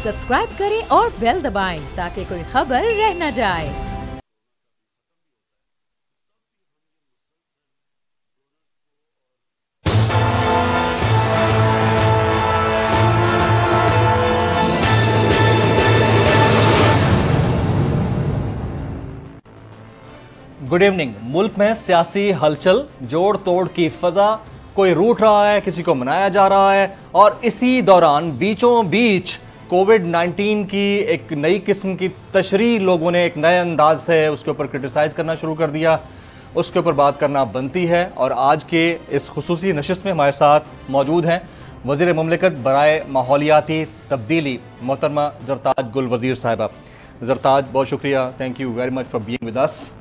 Subscribe करें और bell दबाएं ताकि कोई खबर रह न जाए। Good evening. मुल्क में सियासी हलचल, जोड़ तोड़ की फजा, कोई रूठ रहा है, किसी को मनाया जा रहा है, और इसी दौरान बीचों बीच कोविड-19 की एक नई किस्म की तशरीह लोगों ने एक नए अंदाज से उसके ऊपर क्रिटिसाइज करना शुरू कर दिया। उसके ऊपर बात करना बनती है और आज के इस खुसूसी नशिस्त में हमारे साथ मौजूद हैं वज़ीर मुमलिकत बराए माहौलियाती तब्दीली मोहतरमा ज़रताज गुल वज़ीर साहिबा। ज़रताज, बहुत शुक्रिया, thank you very much for being with us,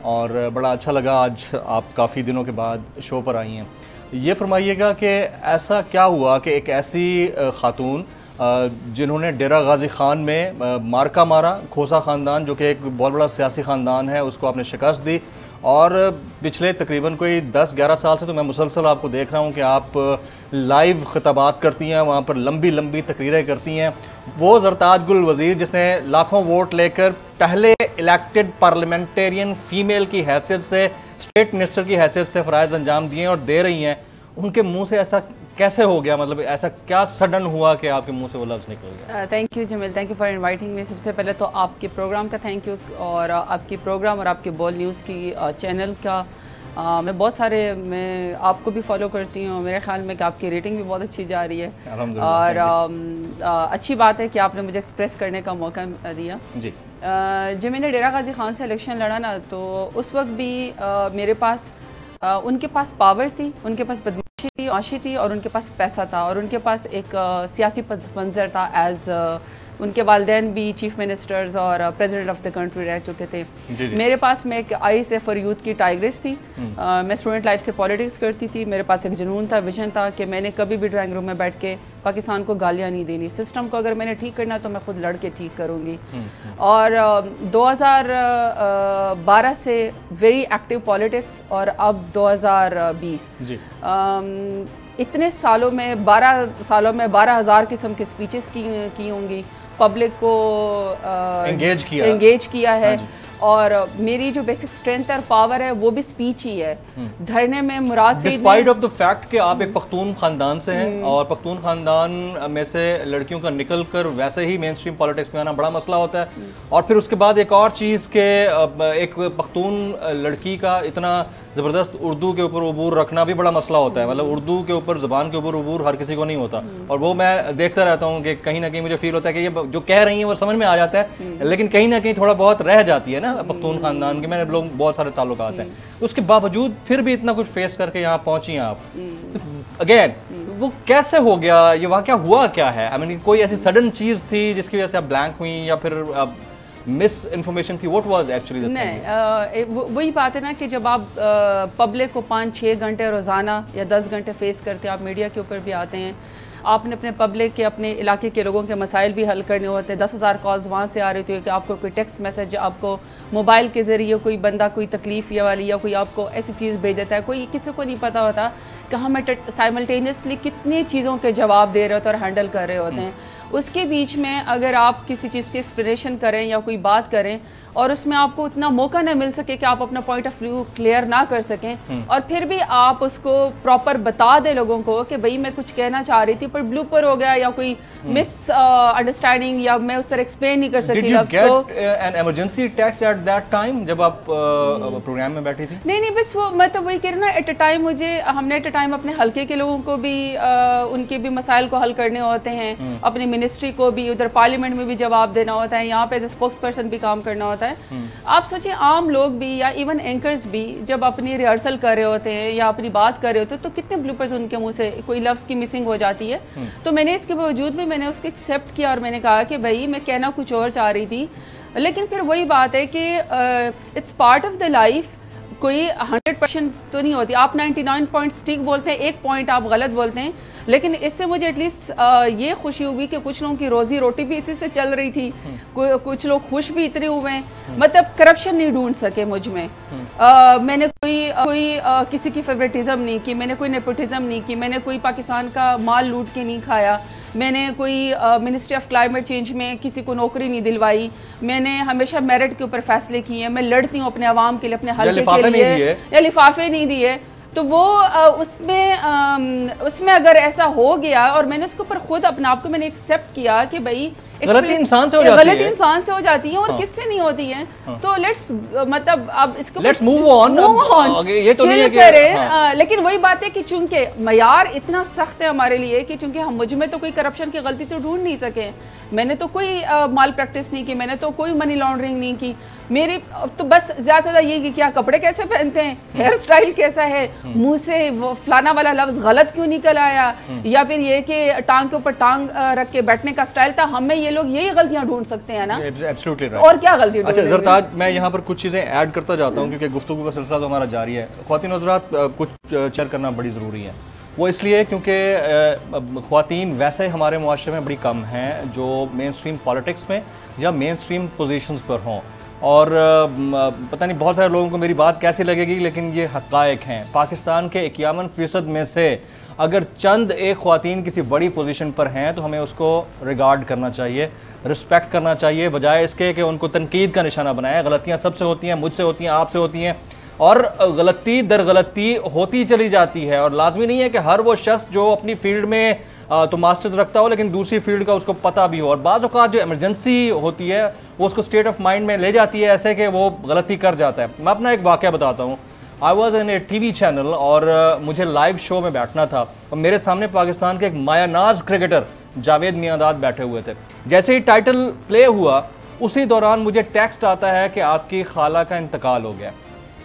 और बड़ा अच्छा लगा आज आप काफ़ी दिनों के बाद शो पर आई हैं। ये फरमाइएगा कि ऐसा क्या हुआ कि एक ऐसी खातून जिन्होंने डेरा गाजी खान में मार्का मारा, खोसा ख़ानदान जो कि एक बहुत बड़ा सियासी ख़ानदान है, उसको आपने शिकस्त दी, और पिछले तकरीबन कोई 10-11 साल से तो मैं मुसलसल आपको देख रहा हूँ कि आप लाइव खिताबात करती हैं, वहाँ पर लंबी लंबी तकरीरें करती हैं। वो ज़रताज गुल वज़ीर जिसने लाखों वोट लेकर पहले इलेक्टेड पार्लियामेंटेरियन फ़ीमेल की हैसियत से, स्टेट मिनिस्टर की हैसियत से फ़राइज़ अंजाम दिए और दे रही हैं, उनके मुंह से ऐसा कैसे हो गया? मतलब ऐसा क्या सडन हुआ कि आपके मुंह से वो लफ्ज़ निकल गया? Thank you Jameel, thank you for inviting me. सबसे पहले तो आपके प्रोग्राम का थैंक यू, और आपकी प्रोग्राम और आपके बोल न्यूज़ की चैनल का मैं बहुत सारे, मैं आपको भी फॉलो करती हूँ, मेरे ख्याल में कि आपकी रेटिंग भी बहुत अच्छी जा रही है, और अच्छी बात है कि आपने मुझे एक्सप्रेस करने का मौका दिया जी। जब मैंने डेरा गाजी खान से इलेक्शन लड़ा ना, तो उस वक्त भी मेरे पास उनके पास पावर थी, उनके पास बदमाशी थी, और उनके पास पैसा था, और उनके पास एक सियासी मंजर था। एज उनके वालिदैन भी चीफ मिनिस्टर्स और प्रेसिडेंट ऑफ द कंट्री रह चुके थे। मेरे पास में एक ISF फॉर यूथ की टाइग्रेस थी। मैं स्टूडेंट लाइफ से पॉलिटिक्स करती थी। मेरे पास एक जुनून था, विजन था कि मैंने कभी भी ड्राइंग रूम में बैठ के पाकिस्तान को गालियाँ नहीं देनी। सिस्टम को अगर मैंने ठीक करना तो मैं खुद लड़ के ठीक करूँगी। और 2012 से वेरी एक्टिव पॉलिटिक्स, और अब 2020 इतने सालों में 12,000 किस्म के स्पीचेस की होंगी, पब्लिक को एंगेज किया है, और मेरी जो बेसिक स्ट्रेंथ और पावर है वो भी स्पीच ही है। धरने में मुराद से, डिस्पाइट ऑफ द फैक्ट कि आप एक पख्तून खानदान से हैं, और पख्तून खानदान में से लड़कियों का निकल कर वैसे ही मेन स्ट्रीम पॉलिटिक्स में आना बड़ा मसला होता है, और फिर उसके बाद एक और चीज़ के एक पख्तून लड़की का इतना ज़बरदस्त उर्दू के ऊपर उबूर रखना भी बड़ा मसला होता है। मतलब उर्दू के ऊपर, ज़बान के ऊपर उबूर हर किसी को नहीं होता, और वो मैं देखता रहता हूँ कि कहीं ना कहीं मुझे फील होता है कि ये जो कह रही हैं वो समझ में आ जाता है, लेकिन कहीं ना कहीं थोड़ा बहुत रह जाती है ना पख्तून खानदान के। मैंने लोग बहुत सारे ताल्लुकात हैं, उसके बावजूद फिर भी इतना कुछ फेस करके यहाँ पहुंची हैं आप। तो अगेन वो कैसे हो गया? ये वाकया हुआ क्या है? आई मीन कोई ऐसी सडन चीज़ थी जिसकी वजह से आप ब्लैंक हुई, या फिर मिस इन्फॉर्मेशन थी? What was actually the thing? नहीं, वही बात है ना कि जब आप पब्लिक को 5-6 घंटे रोज़ाना या 10 घंटे फेस करते हैं, आप मीडिया के ऊपर भी आते हैं, आपने अपने पब्लिक के, अपने इलाके के लोगों के मसाइल भी हल करने होते हैं। 10,000 कॉल्स वहाँ से आ रही थी कि आपको कोई टेक्स्ट मैसेज, आपको मोबाइल के ज़रिए कोई बंदा कोई तकलीफ़ या वाली या कोई आपको ऐसी चीज़ भेज देता है। कोई किसी को नहीं पता होता कि हम साइमल्टेनियसली कितनी चीज़ों के जवाब दे रहे होते हैं और हैंडल कर रहे होते हैं। उसके बीच में अगर आप किसी चीज़ की एक्सप्लेनेशन करें या कोई बात करें, और उसमें आपको इतना मौका ना मिल सके कि आप अपना पॉइंट ऑफ व्यू क्लियर ना कर सकें, और फिर भी आप उसको प्रॉपर बता दें लोगों को कि भाई मैं कुछ कहना चाह रही थी पर ब्लूपर हो गया, या कोई मिस अंडरस्टैंडिंग, या मैं उस तरह एक्सप्लेन नहीं कर सकी लफ्ज़ को। An emergency text at that time जब आप प्रोग्राम में बैठी थी? नहीं, बस वो मैं तो वही कह रही ना, एट अ टाइम हमने एट अ टाइम अपने हल्के के लोगों को भी उनके भी मसाइल को हल करने होते हैं, अपनी मिनिस्ट्री को भी, उधर पार्लियामेंट में भी जवाब देना होता है, यहाँ पे एज ए स्पोक्स पर्सन भी काम करना होता है। आप सोचिए, आम लोग भी या इवन एंकर्स भी जब अपनी रिहर्सल कर रहे होते हैं या अपनी बात कर रहे होते हैं, तो कितने ब्लूपर्स उनके मुंह से कोई लफ्ज़ की मिसिंग हो जाती है। तो मैंने इसके बावजूद भी मैंने उसको एक्सेप्ट किया, और मैंने कहा कि भाई मैं कहना कुछ और चाह रही थी, लेकिन फिर वही बात है कि it's part of the life. कोई 100% तो नहीं होती। आप 99 पॉइंट्स ठीक बोलते हैं, 1 पॉइंट आप गलत बोलते हैं, लेकिन इससे मुझे एटलीस्ट ये खुशी हुई कि कुछ लोगों की रोजी रोटी भी इसी से चल रही थी, कुछ लोग खुश भी इतने हुए हैं, मतलब करप्शन नहीं ढूंढ सके मुझ में। मैंने कोई किसी की फेवरेटिज्म नहीं की, मैंने कोई नेपोटिज्म नहीं की, मैंने कोई पाकिस्तान का माल लूट के नहीं खाया, मैंने कोई मिनिस्ट्री ऑफ क्लाइमेट चेंज में किसी को नौकरी नहीं दिलवाई, मैंने हमेशा मेरिट के ऊपर फैसले किए हैं, मैं लड़ती हूँ अपने अवाम के लिए, अपने हल्के के लिए, या लिफाफे नहीं दिए। तो वो उसमें अगर ऐसा हो गया और मैंने उसके ऊपर खुद अपने आप को मैंने एक्सेप्ट किया कि भाई गलती इंसान से हो जाती है, गलती इंसान से हो जाती है और किससे नहीं होती है। तो लेट्स मतलब अब इसको लेट्स मूव ऑन, ये तो नहीं है करें। लेकिन वही बात है कि चूंकि मयार इतना सख्त है हमारे लिए कि चूंकि हम मुझ में तो कोई करप्शन की गलती तो ढूंढ नहीं सके, मैंने तो कोई माल प्रैक्टिस नहीं की, मैंने तो कोई मनी लॉन्ड्रिंग नहीं की, मेरी तो बस ज्यादा से ज्यादा ये कि क्या कपड़े कैसे पहनते हैं, हेयर स्टाइल कैसा है, मुंह से फलाना वाला लफ्ज गलत क्यों निकल आया, या फिर ये कि टांग के ऊपर टांग रख के बैठने का स्टाइल था, हमें ये लोग यही गलतियां ढूंढ सकते हैं ना। Absolutely right. और क्या गलती? अच्छा ज़रताज, मैं यहाँ पर कुछ चीज़ें ऐड करता जाता हूँ क्योंकि गुफ्तगू का सिलसिला तो हमारा जारी है। ख्वातीन हज़रात, कुछ शेयर करना बड़ी ज़रूरी है। वो इसलिए क्योंकि ख्वातीन वैसे हमारे मुआशरे में बड़ी कम हैं जो मेन स्ट्रीम पॉलिटिक्स में या मेन स्ट्रीम पोजीशंस पर हों। और पता नहीं बहुत सारे लोगों को मेरी बात कैसी लगेगी, लेकिन ये हक़ाइक़ हैं। पाकिस्तान के 51% में से अगर चंद एक ख्वातीन किसी बड़ी पोजीशन पर हैं तो हमें उसको रिगार्ड करना चाहिए, रिस्पेक्ट करना चाहिए, बजाय इसके कि उनको तनकीद का निशाना बनाया। गलतियाँ सबसे होती हैं, मुझसे होती हैं, आपसे होती हैं, और गलती दर गलती होती चली जाती है। और लाजमी नहीं है कि हर वो शख्स जो अपनी फील्ड में तो मास्टर्स रखता हो लेकिन दूसरी फील्ड का उसको पता भी हो। और बाज़ औक़ात जो इमरजेंसी होती है वो उसको स्टेट ऑफ माइंड में ले जाती है ऐसे कि वो गलती कर जाता है। मैं अपना एक वाक़या बताता हूँ। I was in A TV channel और मुझे लाइव शो में बैठना था और मेरे सामने पाकिस्तान के एक मायानाज क्रिकेटर जावेद मियांदाद बैठे हुए थे। जैसे ही टाइटल प्ले हुआ उसी दौरान मुझे टेक्स्ट आता है कि आपकी खाला का इंतकाल हो गया।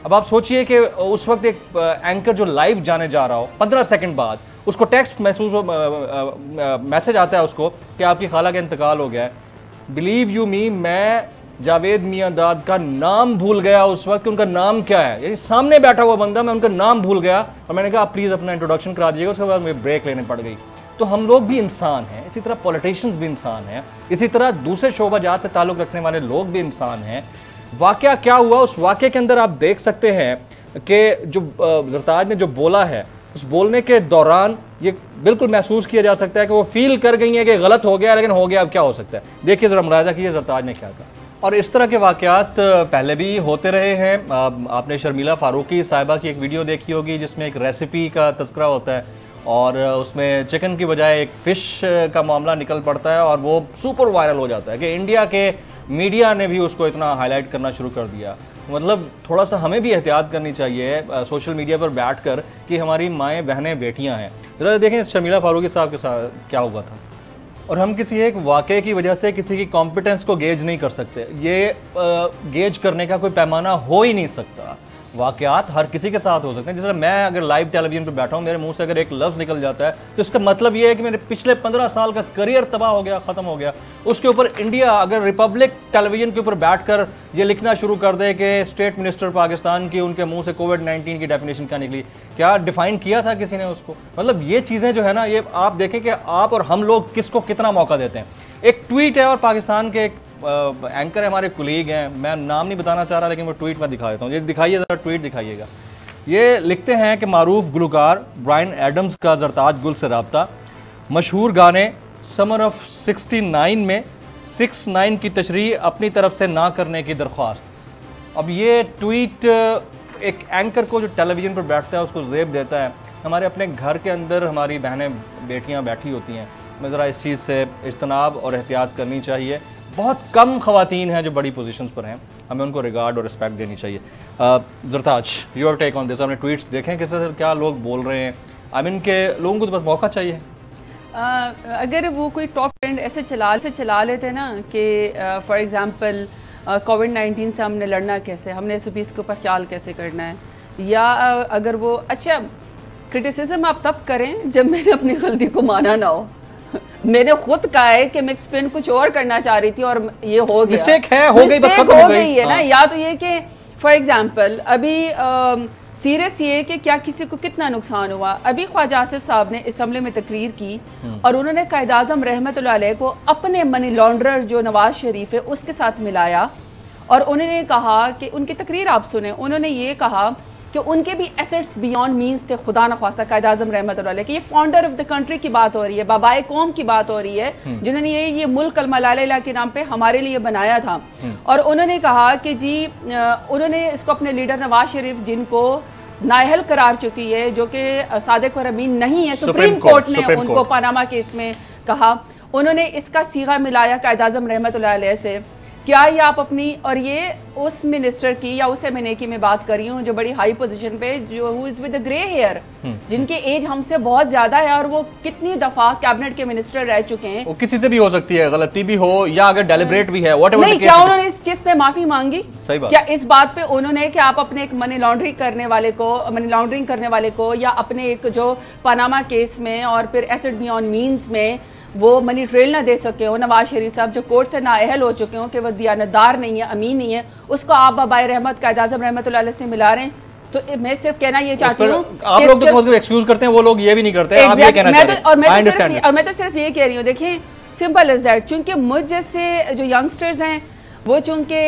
अब आप सोचिए कि उस वक्त एक एंकर जो लाइव जाने जा रहा हो 15 सेकंड बाद उसको टेक्स्ट मैसेज आता है उसको कि आपकी खाला का इंतकाल हो गया है। बिलीव यू मी, मैं जावेद मियांदाद का नाम भूल गया उस वक्त कि उनका नाम क्या है। यानी सामने बैठा हुआ बंदा, मैं उनका नाम भूल गया और मैंने कहा आप प्लीज़ अपना इंट्रोडक्शन करा दीजिएगा। उसके बाद मुझे ब्रेक लेने पड़ गई। तो हम लोग भी इंसान हैं, इसी तरह पॉलिटिशियंस भी इंसान हैं, इसी तरह दूसरे शोबाजात से ताल्लुक़ रखने वाले लोग भी इंसान हैं। वाक़या क्या हुआ, उस वाक़े के अंदर आप देख सकते हैं कि जो ज़रताज ने जो बोला है उस बोलने के दौरान ये बिल्कुल महसूस किया जा सकता है कि वो फील कर गई है कि गलत हो गया, लेकिन हो गया अब क्या हो सकता है। देखिए ज़रा मुलाहिज़ा कीजिए ज़रताज ने क्या कहा। और इस तरह के वाक़यात पहले भी होते रहे हैं। आपने शर्मिला फारूकी साहिबा की एक वीडियो देखी होगी जिसमें एक रेसिपी का तस्करा होता है और उसमें चिकन की बजाय एक फ़िश का मामला निकल पड़ता है और वो सुपर वायरल हो जाता है कि इंडिया के मीडिया ने भी उसको इतना हाईलाइट करना शुरू कर दिया। मतलब थोड़ा सा हमें भी एहतियात करनी चाहिए सोशल मीडिया पर बैठकर कि हमारी माएँ बहनें बेटियां हैं। ज़रा देखें शर्मिला फारूकी साहब के साथ क्या हुआ था। और हम किसी एक वाक़े की वजह से किसी की कॉम्पिटेंस को गेज नहीं कर सकते। ये गेज करने का कोई पैमाना हो ही नहीं सकता। वाक़यात हर किसी के साथ हो सकते हैं। जैसे मैं अगर लाइव टेलीविज़न पर बैठा हूँ, मेरे मुंह से अगर एक लफ्ज़ निकल जाता है तो इसका मतलब ये है कि मेरे पिछले 15 साल का करियर तबाह हो गया, ख़त्म हो गया। उसके ऊपर इंडिया अगर रिपब्लिक टेलीविज़न के ऊपर बैठकर ये लिखना शुरू कर दे कि स्टेट मिनिस्टर पाकिस्तान की, उनके मुंह से कोविड-19 की डेफिनेशन क्या निकली, क्या डिफ़ाइन किया था किसी ने उसको। मतलब ये चीज़ें जो है ना, ये आप देखें कि आप और हम लोग किसको कितना मौका देते हैं। एक ट्वीट है और पाकिस्तान के एक एंकर है, हमारे कुलीग हैं, मैं नाम नहीं बताना चाह रहा लेकिन वो ट्वीट में दिखा देता हूँ। ये दिखाइए ज़रा, ट्वीट दिखाइएगा। ये लिखते हैं कि मारूफ गुलकार ब्रायन एडम्स का ज़रताज गुल से रब्ता, मशहूर गाने समर ऑफ 69 में 69 की तशरीह अपनी तरफ से ना करने की दरख्वास्त। अब ये ट्वीट एक एंकर को जो टेलीविज़न पर बैठता है उसको ज़ेब देता है। हमारे अपने घर के अंदर हमारी बहनें बेटियाँ बैठी होती हैं। मैं ज़रा इस चीज़ से इज्तनाब और एहतियात करनी चाहिए। बहुत कम ख़वातीन हैं जो बड़ी पोजीशंस पर हैं, हमें उनको रिगार्ड और रिस्पेक्ट देनी चाहिए। ज़रताज, योर टेक ऑन दिस। आपने ट्वीट्स देखें किस तरह क्या लोग बोल रहे हैं। आई मीन के लोगों को तो बस मौका चाहिए। अगर वो कोई टॉप ट्रेंड ऐसे चला लेते ना कि फॉर एग्ज़ाम्पल कोविड-19 से हमने लड़ना कैसे, हमने SOPs के ऊपर ख्याल कैसे करना है, या अगर वो अच्छा क्रिटिसिज्म आप तब करें जब मैंने अपनी गलती को माना ना हो। मैंने खुद कहा है कि मैं एक्सप्लेन कुछ और करना चाह रही थी और ये हो गया, मिस्टेक है, हो गई है ना। या तो ये कि फॉर एग्जांपल अभी सीरियस ये कि क्या किसी को कितना नुकसान हुआ। अभी ख्वाजा आसिफ साहब ने असम्बली में तकरीर की और उन्होंने कायद-ए-आज़म रहमतुल्लाह अलैह को अपने मनी लॉन्ड्रर जो नवाज शरीफ है उसके साथ मिलाया और उन्होंने कहा कि उनकी तकरीर आप सुने, उन्होंने ये कहा कि उनके भी एसेट्स बियॉन्ड मींस थे, खुदा न ख्वास्ता कायद आज़म रहमतुल्लाह अलैह कि ये फाउंडर ऑफ द कंट्री की बात हो रही है, बाबाए कौम की बात हो रही है, जिन्होंने ये मुल्क कलमा ला इलाहा के नाम पे हमारे लिए बनाया था। और उन्होंने कहा कि जी उन्होंने इसको अपने लीडर नवाज शरीफ, जिनको नाअहल करार चुकी है, जो कि सादिक और अमीन नहीं है, सुप्रीम कोर्ट ने उनको पनामा केस में कहा, उन्होंने इसका सीगा मिलाया कायद आज़म रहमतुल्लाह अलैह से। क्या ये आप अपनी, और ये उस मिनिस्टर की या उस एमएनए की मैं बात कर रही हूँ जो बड़ी हाई पोजीशन पे, जो who is with grey hair, जिनके एज हमसे बहुत ज्यादा है और वो कितनी दफा कैबिनेट के मिनिस्टर रह चुके हैं। वो किसी से भी हो सकती है, गलती भी हो या अगर डेलिब्रेट भी है, व्हाटएवर। नहीं, क्या उन्होंने इस चीज पे माफी मांगी? सही बात। क्या इस बात पे उन्होंने कि आप अपने एक मनी लॉन्ड्रिंग करने वाले को या अपने एक जो पनामा केस में और फिर एसेट बियॉन्ड मीन्स में वो मनी ट्रेल ना दे सके हो, नवाज शरीफ साहब जो कोर्ट से नाअहल हो चुके हो कि वो दियानतदार नहीं है, अमीन नहीं है, उसको आप बाबाए रहमत कायद आज़म रहमतुल्लाह अलैह से मिला रहे हैं? तो मैं सिर्फ कहना ये चाहती हूँ, आप लोग तो एक्सक्यूज करते हैं, वो लोग ये भी नहीं करते। आप ये कहना चाहते हैं, और मैं तो सिर्फ ये कह रही हूँ, देखिए सिंपल इज दैट, चूंकि मुझ जैसे जो यंगस्टर्स हैं वो चूंकि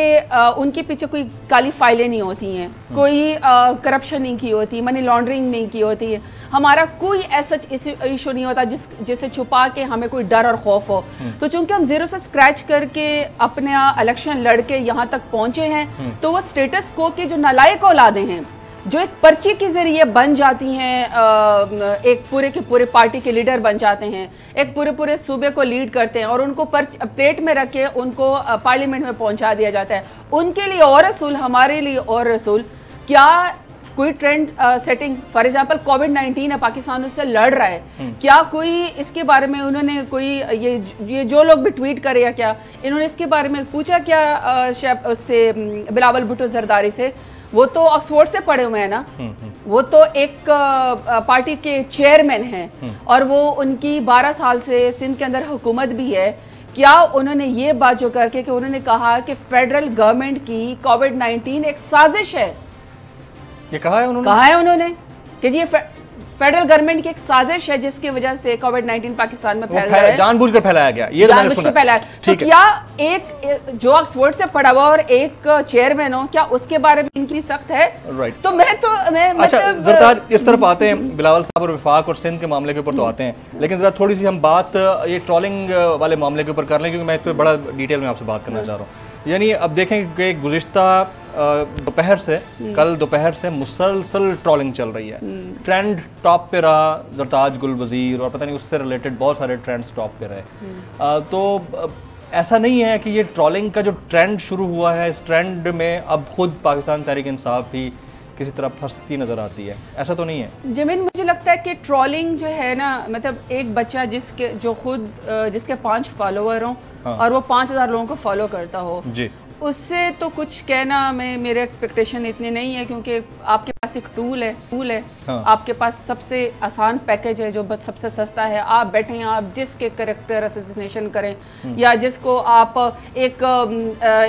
उनके पीछे कोई काली फाइलें नहीं होती हैं, कोई करप्शन नहीं की होती, मनी लॉन्ड्रिंग नहीं की होती है, हमारा कोई ऐसा इशू नहीं होता जिससे छुपा के हमें कोई डर और खौफ हो। तो चूंकि हम जीरो से स्क्रैच करके अपने इलेक्शन लड़के यहाँ तक पहुंचे हैं, तो वो स्टेटस को के जो नालायक औलादें हैं, जो एक पर्ची के जरिए बन जाती हैं, एक पूरे के पूरे पार्टी के लीडर बन जाते हैं, एक पूरे सूबे को लीड करते हैं और उनको प्लेट में रख के उनको पार्लियामेंट में पहुंचा दिया जाता है, उनके लिए और रसूल, हमारे लिए और रसूल। क्या कोई ट्रेंड सेटिंग, फॉर एग्जांपल कोविड-19 है, पाकिस्तान उससे लड़ रहा है, क्या कोई इसके बारे में उन्होंने कोई ये जो लोग भी ट्वीट करे या क्या इन्होंने इसके बारे में पूछा क्या उससे बिलावल भुट्टो जरदारी से? वो तो ऑक्सफोर्ड से पढ़े हुए हैं ना, वो तो एक पार्टी के चेयरमैन हैं और वो उनकी 12 साल से सिंध के अंदर हुकूमत भी है। क्या उन्होंने ये बात जो करके कि उन्होंने कहा कि फेडरल गवर्नमेंट की कोविड-19 एक साजिश है, ये कहा है उन्होंने कि जी फेडरल गवर्नमेंट की एक साजिश है जिसकी वजह से कोविड-19 पाकिस्तान में फैल रहा है, जानबूझकर फैलाया गया, ये जानबूझ के फैलाया। तो क्या एक जो ऑक्सफोर्ड से पढ़ा हुआ और एक चेयरमैन हो, क्या उसके बारे में इनकी सख्त है? राइट। तो मैं अच्छा जरदार, इस तरफ आते हैं, बिलावल साहब और विफाक और सिंध के मामले के ऊपर तो आते हैं, लेकिन जरा थोड़ी सी हम बात ये ट्रोलिंग वाले मामले के ऊपर कर लें, क्योंकि मैं इस पर बड़ा डिटेल में आपसे बात करना चाह रहा हूँ। यानी अब देखें कि गुज़िश्ता दोपहर से, कल दोपहर से मुसलसल ट्रोलिंग चल रही है, ट्रेंड टॉप पे रहा, जरताज गुल वजीर और पता नहीं उससे रिलेटेड बहुत सारे ट्रेंड्स टॉप पे रहे। तो ऐसा नहीं है कि ये ट्रोलिंग का जो ट्रेंड शुरू हुआ है, इस ट्रेंड में अब खुद पाकिस्तान तहरीक इंसाफ भी किसी तरह फंसती नजर आती है, ऐसा तो नहीं है? जमीन, मुझे लगता है कि ट्रोलिंग जो है ना, मतलब एक बच्चा जिसके 5 फॉलोअर हों और वो 5000 लोगों को फॉलो करता हो जी, उससे तो कुछ कहना मेरे एक्सपेक्टेशन इतने नहीं है, क्योंकि आपके पास एक टूल है हाँ। आपके पास सबसे आसान पैकेज है जो सबसे सस्ता है, आप बैठे हैं, आप जिसके कैरेक्टर असैसिनेशन करें या जिसको आप एक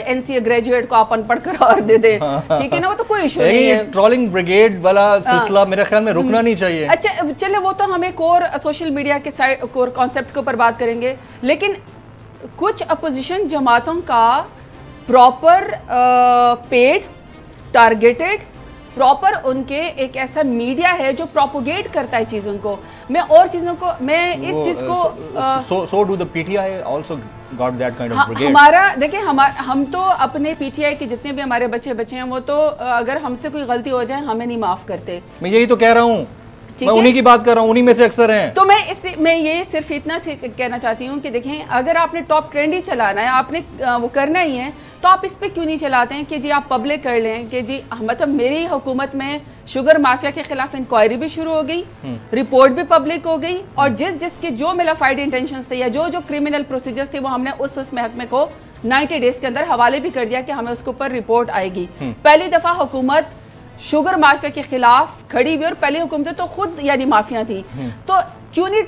एनसीए ग्रेजुएट को आप अनपढ़ करार दे दें, ठीक है ना, वो तो कोई इशू नहीं है। ट्रोलिंग ब्रिगेड वाला सिलसिला मेरे ख्याल में रुकना नहीं चाहिए। अच्छा चले, वो तो हम एक और सोशल मीडिया के साइड कोर कॉन्सेप्ट के ऊपर बात करेंगे, लेकिन कुछ अपोजिशन जमातों का प्रॉपर पेड टारगेटेड प्रॉपर उनके एक ऐसा मीडिया है जो प्रोपोगेट करता है चीज़ों को, मैं और चीज़ों को, मैं इस चीज़ को so do the PTI also got that kind of brigade? हमारा देखिए, हम तो अपने पीटीआई के जितने भी हमारे बच्चे हैं वो तो अगर हमसे कोई गलती हो जाए हमें नहीं माफ़ करते। मैं यही तो कह रहा हूँ, मैं उन्हीं की बात कर रहा हूँ, उन्हीं में से अक्सर हैं। तो मैं ये सिर्फ इतना कहना चाहती हूँ कि देखें, अगर आपने टॉप ट्रेंड ही चलाना है, आपने वो करना ही है, तो आप इस पे क्यों नहीं चलाते हैं कि जी आप पब्लिक कर लें कि जी मतलब मेरी हुकूमत में शुगर माफिया के खिलाफ इंक्वायरी भी शुरू हो गई, रिपोर्ट भी पब्लिक हो गई, और जिसके जो मिलाफाइड इंटेंशंस थे या जो क्रिमिनल प्रोसीजर्स थे वो हमने उस महकमे को 90 डेज के अंदर हवाले भी कर दिया कि हमें उसके ऊपर रिपोर्ट आएगी। पहली दफा हुकूमत शुगर माफिया के खिलाफ खड़ी हुई, और पहली हुकूमतें तो खुद यानी माफिया थी। तो क्यों नहीं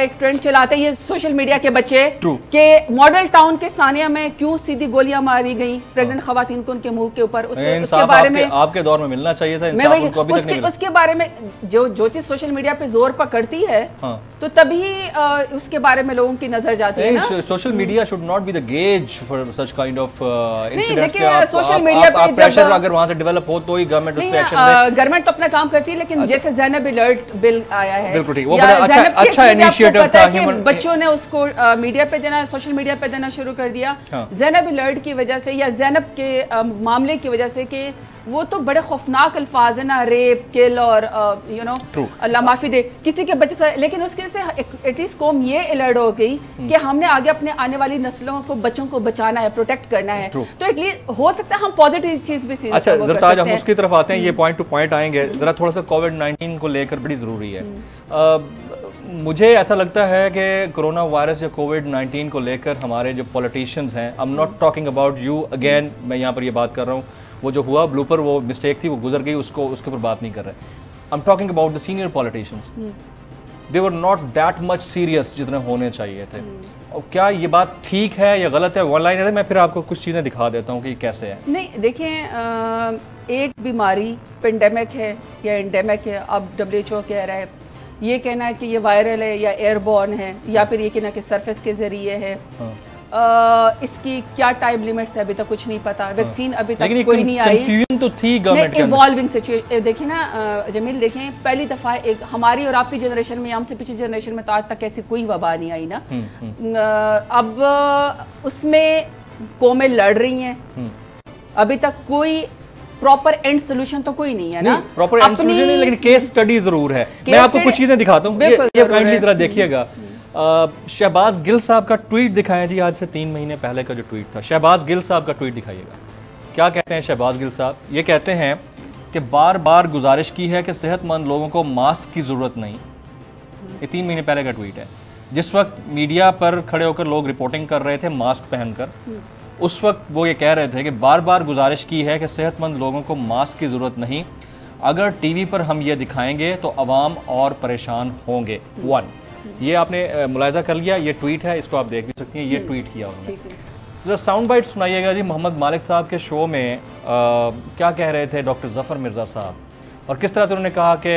एक ट्रेंड चलाते ये सोशल मीडिया के बच्चे True. के मॉडल टाउन के सानिया में क्यों सीधी गोलियां मारी गई प्रेग्नेंट खवातीन को उनके मुंह के ऊपर, उसके बारे में आपके दौर में मिलना चाहिए था। मैं वही उसके बारे में जो चीज सोशल मीडिया पे जोर पकड़ती है तो तभी उसके बारे में लोगों की नजर जाती है ना। Social media should not be the gauge for such kind of incidents. Social media पे प्रेशर अगर वहां से डेवलप हो तो ही गवर्नमेंट उस पे एक्शन ले। गवर्नमेंट तो अपना काम करती है, लेकिन जैसे ज़ैनब अलर्ट बिल आया है, बिल्कुल ठीक, वो बड़ा अच्छा इनिशिएटिव था। बच्चों ने उसको मीडिया पे देना, सोशल मीडिया पे देना शुरू कर दिया ज़ैनब अलर्ट की वजह से या ज़ैनब के मामले की वजह से कि वो तो बड़े खौफनाक अल्फाज है ना, रेप, किल और यू नो अल्लाह माफी दे किसी के बच्चे, लेकिन उसके से एटलीस्ट कौम ये अलर्ट हो गई कि हमने आगे अपने आने वाली नस्लों को, बच्चों को बचाना है, प्रोटेक्ट करना है। तो एटलीस्ट हो सकता है हम पॉजिटिव चीज भी अच्छा ज़रताज हम उसकी तरफ आते हैं, ये पॉइंट टू पॉइंट आएंगे। जरा थोड़ा सा कोविड-19 को लेकर बड़ी ज़रूरी है। मुझे ऐसा लगता है कि कोरोना वायरस या कोविड-19 को लेकर हमारे जो पॉलिटिशियंस हैं, I am not talking about you again, मैं यहाँ पर ये बात कर रहा हूँ, वो जो हुआ ब्लूपर वो मिस्टेक थी, वो गुजर गई, उसको उसके ऊपर बात नहीं कर रहे। I am talking about the senior politicians, they were not that much serious जितने होने चाहिए थे। और क्या ये बात ठीक है या गलत है? वन लाइनर है, मैं फिर आपको कुछ चीज़ें दिखा देता हूँ कि कैसे है। नहीं देखिए, एक बीमारी पेंडेमिक है या एंडेमिक है, अब WHO कह रहा है, ये कहना है कि ये वायरल है या एयरबॉर्न है, या फिर ये कहना कि सरफेस के जरिए है। इसकी क्या टाइम लिमिट्स है अभी तक कुछ नहीं पता, वैक्सीन अभी तक कोई नहीं आई। कंफ्यूजन तो थी गवर्नमेंट के अंदर। इवॉल्विंग सिचुएशन देखिए ना जमील, देखें पहली दफा एक हमारी और आपकी जनरेशन में, हमसे पिछली जनरेशन में तो आज तक ऐसी कोई वबा नहीं आई ना। अब उसमें कौमें लड़ रही हैं, अभी तक कोई प्रॉपर एंड सोल्यूशन तो कोई नहीं है ना। प्रॉपर एंड सोल्यूशन नहीं, लेकिन केस स्टडी जरूर है। मैं आपको कुछ चीजें दिखाता हूँ, ये काइंडली जरा देखिएगा। शहबाज गिल साहब का ट्वीट दिखाएं जी, आज से 3 महीने पहले का जो ट्वीट था। शहबाज गिल साहब का ट्वीट दिखाइएगा। क्या कहते हैं शहबाज गिल साहब? ये कहते हैं कि बार बार गुजारिश की है कि सेहतमंद लोगों को मास्क की ज़रूरत नहीं। ये 3 महीने पहले का ट्वीट है, जिस वक्त मीडिया पर खड़े होकर लोग रिपोर्टिंग कर रहे थे मास्क पहनकर। उस वक्त वो ये कह रहे थे कि बार बार गुजारिश की है कि सेहतमंद लोगों को मास्क की ज़रूरत नहीं, अगर टीवी पर हम ये दिखाएंगे तो अवाम और परेशान होंगे। 1 ये आपने मुलायजा कर लिया, ये ट्वीट है, इसको आप देख भी सकती हैं, ये ट्वीट किया उन्होंने। जरा साउंड बाइट सुनाइएगा जी। मोहम्मद मालिक साहब के शो में क्या कह रहे थे डॉक्टर जफ़र मिर्ज़ा साहब, और किस तरह से उन्होंने कहा कि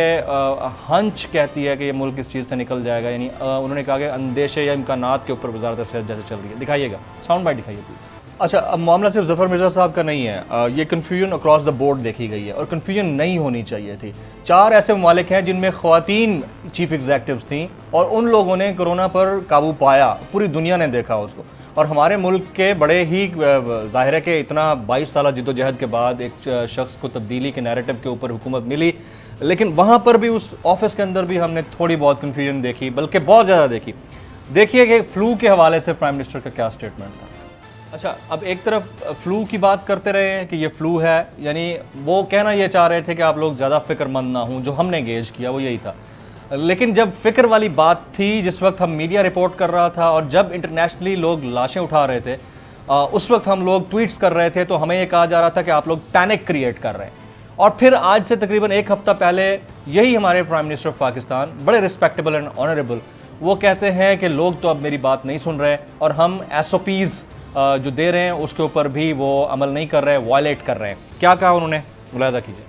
हंच कहती है कि ये मुल्क इस चीज़ से निकल जाएगा, यानी उन्होंने कहा कि अंदेशे या इम्कानात के ऊपर वजारत सेहत जैसे चल रही है। दिखाइएगा, साउंड बाइट दिखाइए प्लीज़। अच्छा, अब मामला सिर्फ जफ़र मिर्ज़ा साहब का नहीं है, ये कन्फ्यूजन अक्रॉस द बोर्ड देखी गई है, और कन्फ्यूजन नहीं होनी चाहिए थी। 4 ऐसे ममालिक हैं जिनमें ख़वातीन चीफ एग्जेक्टिव्स थी, और उन लोगों ने कोरोना पर काबू पाया, पूरी दुनिया ने देखा उसको। और हमारे मुल्क के बड़े ही ज़ाहिर है कि इतना 22 साल जिद्दोजहद के बाद एक शख्स को तब्दीली के नैरेटिव के ऊपर हुकूमत मिली, लेकिन वहाँ पर भी, उस ऑफिस के अंदर भी हमने थोड़ी बहुत कन्फ्यूजन देखी, बल्कि बहुत ज़्यादा देखी। देखिए कि फ्लू के हवाले से प्राइम मिनिस्टर का क्या स्टेटमेंट था। अच्छा, अब एक तरफ फ्लू की बात करते रहे हैं कि ये फ्लू है, यानी वो कहना ये चाह रहे थे कि आप लोग ज़्यादा फिक्रमंद ना हों, जो हमने गेज किया वो यही था। लेकिन जब फिक्र वाली बात थी, जिस वक्त हम मीडिया रिपोर्ट कर रहा था और जब इंटरनेशनली लोग लाशें उठा रहे थे, उस वक्त हम लोग ट्वीट्स कर रहे थे, तो हमें ये कहा जा रहा था कि आप लोग पैनिक क्रिएट कर रहे हैं। और फिर आज से तकरीबन 1 हफ्ता पहले यही हमारे प्राइम मिनिस्टर ऑफ पाकिस्तान, बड़े रिस्पेक्टेबल एंड ऑनरेबल, वो कहते हैं कि लोग तो अब मेरी बात नहीं सुन रहे और हम SOPs जो दे रहे हैं उसके ऊपर भी वो अमल नहीं कर रहे, वायलेट कर रहे हैं। क्या कहा उन्होंने, मुलाजा कीजिए।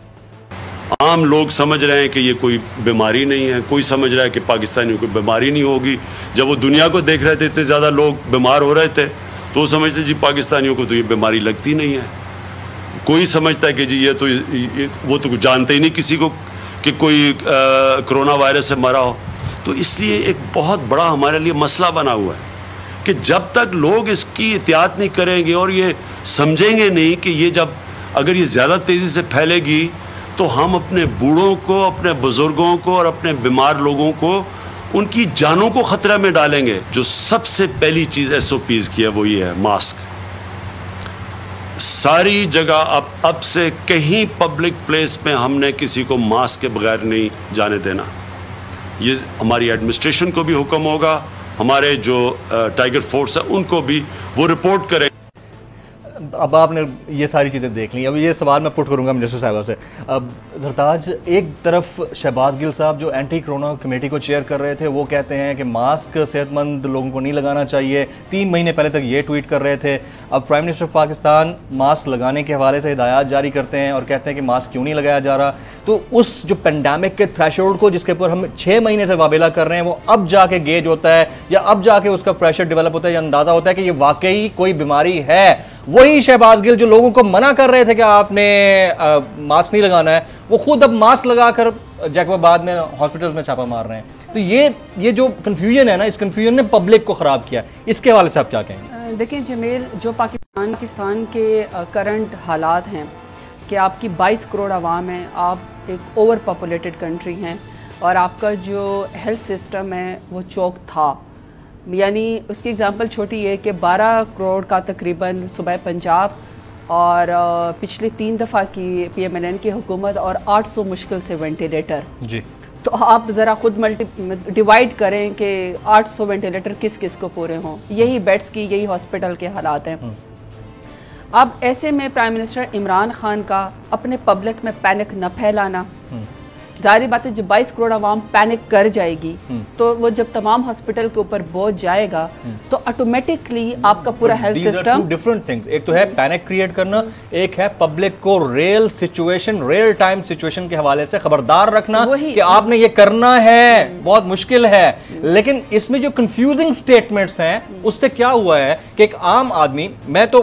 आम लोग समझ रहे हैं कि ये कोई बीमारी नहीं है, कोई समझ रहा है कि पाकिस्तानियों को बीमारी नहीं होगी। जब वो दुनिया को देख रहे थे, इतने ज़्यादा लोग बीमार हो रहे थे, तो वो समझते जी पाकिस्तानियों को तो ये बीमारी लगती नहीं है। कोई समझता है कि जी ये तो वो तो जानते ही नहीं किसी को कि कोई कोरोना वायरस से मरा हो। तो इसलिए एक बहुत बड़ा हमारे लिए मसला बना हुआ है कि जब तक लोग इसकी एहतियात नहीं करेंगे और ये समझेंगे नहीं कि ये जब अगर ये ज़्यादा तेज़ी से फैलेगी तो हम अपने बूढ़ों को, अपने बुज़ुर्गों को और अपने बीमार लोगों को, उनकी जानों को ख़तरा में डालेंगे। जो सबसे पहली चीज़ SOPs की है वो ये है मास्क। सारी जगह अब से कहीं पब्लिक प्लेस में हमने किसी को मास्क के बगैर नहीं जाने देना। ये हमारी एडमिनिस्ट्रेशन को भी हुक्म होगा, हमारे जो टाइगर फोर्स है उनको भी वो रिपोर्ट करें। अब आपने ये सारी चीज़ें देख ली, अब ये सवाल मैं पुट करूंगा मिनिस्टर साहबा से। अब जरताज, एक तरफ शहबाज गिल साहब जो एंटी कोरोना कमेटी को चेयर कर रहे थे वो कहते हैं कि मास्क सेहतमंद लोगों को नहीं लगाना चाहिए, 3 महीने पहले तक ये ट्वीट कर रहे थे। अब प्राइम मिनिस्टर पाकिस्तान मास्क लगाने के हवाले से हिदायत जारी करते हैं और कहते हैं कि मास्क क्यों नहीं लगाया जा रहा। तो उस जो पेंडेमिक के थ्रेशोल्ड को जिसके ऊपर हम 6 महीने से वाबेला कर रहे हैं, वो अब जाके गेज होता है या अब जाके उसका प्रेशर डेवलप होता है या अंदाजा होता है कि ये वाकई कोई बीमारी है। वही शहबाज गिल जो लोगों को मना कर रहे थे कि आपने मास्क नहीं लगाना है, वो खुद अब मास्क लगाकर जैकबाबाद में हॉस्पिटल में छापा मार रहे हैं। तो ये जो कंफ्यूजन है ना, इस कंफ्यूजन ने पब्लिक को खराब किया। इसके हवाले से आप क्या कहेंगे? देखिए जमील, जो पाकिस्तान के करंट हालात हैं कि आपकी 22 करोड़ आवाम है, आप एक ओवर पॉपुलेटेड कंट्री हैं और आपका जो हेल्थ सिस्टम है वो चौक था। यानी उसकी एग्जांपल छोटी है कि 12 करोड़ का तकरीबन सूबा पंजाब और पिछली 3 दफ़ा की PMLN की हुकूमत और 800 मुश्किल से वेंटिलेटर जी। तो आप ज़रा खुद डिवाइड करें कि 800 वेंटिलेटर किस किस को पूरे हों, यही बेड्स की, यही हॉस्पिटल के हालात हैं। अब ऐसे में प्राइम मिनिस्टर इमरान खान का अपने पब्लिक में पैनिक न फैलाना, जाहिर बात है जब 22 करोड़ आवाम पैनिक कर जाएगी तो वो जब तमाम हॉस्पिटल के ऊपर बोझ जाएगा तो ऑटोमेटिकली आपका पूरा हेल्थ सिस्टम डिफरेंट थिंग्स, एक तो है पैनिक क्रिएट करना, एक है पब्लिक को real situation, real time situation के हवाले से खबरदार रखना कि आपने ये करना है, बहुत मुश्किल है। लेकिन इसमें जो कंफ्यूजिंग स्टेटमेंट्स हैं उससे क्या हुआ है कि एक आम आदमी, मैं तो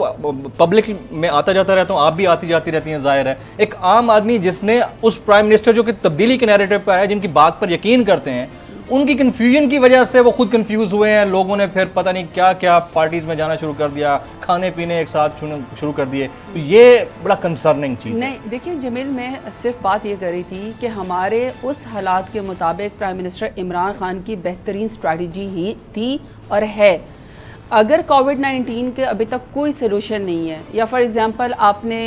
पब्लिक में आता जाता रहता हूँ, आप भी आती जाती रहती हैं, जाहिर है, एक आम आदमी जिसने उस प्राइम मिनिस्टर जो कि तब्दीली के नैरेटिव पर है, जिनकी बात पर यकीन करते हैं, उनकी कंफ्यूजन की वजह से वो खुद कंफ्यूज हुए हैं। लोगों ने फिर पता नहीं क्या क्या पार्टीज में जाना शुरू कर दिया, खाने पीने एक साथ शुरू कर दिए। तो ये बड़ा कंसर्निंग चीज नहीं, देखिए जमील, मैं सिर्फ बात ये कर रही थी कि हमारे उस हालात के मुताबिक प्राइम मिनिस्टर इमरान खान की बेहतरीन स्ट्रैटेजी ही थी और है। अगर कोविड-19 के अभी तक कोई सोल्यूशन नहीं है, या फॉर एग्जांपल आपने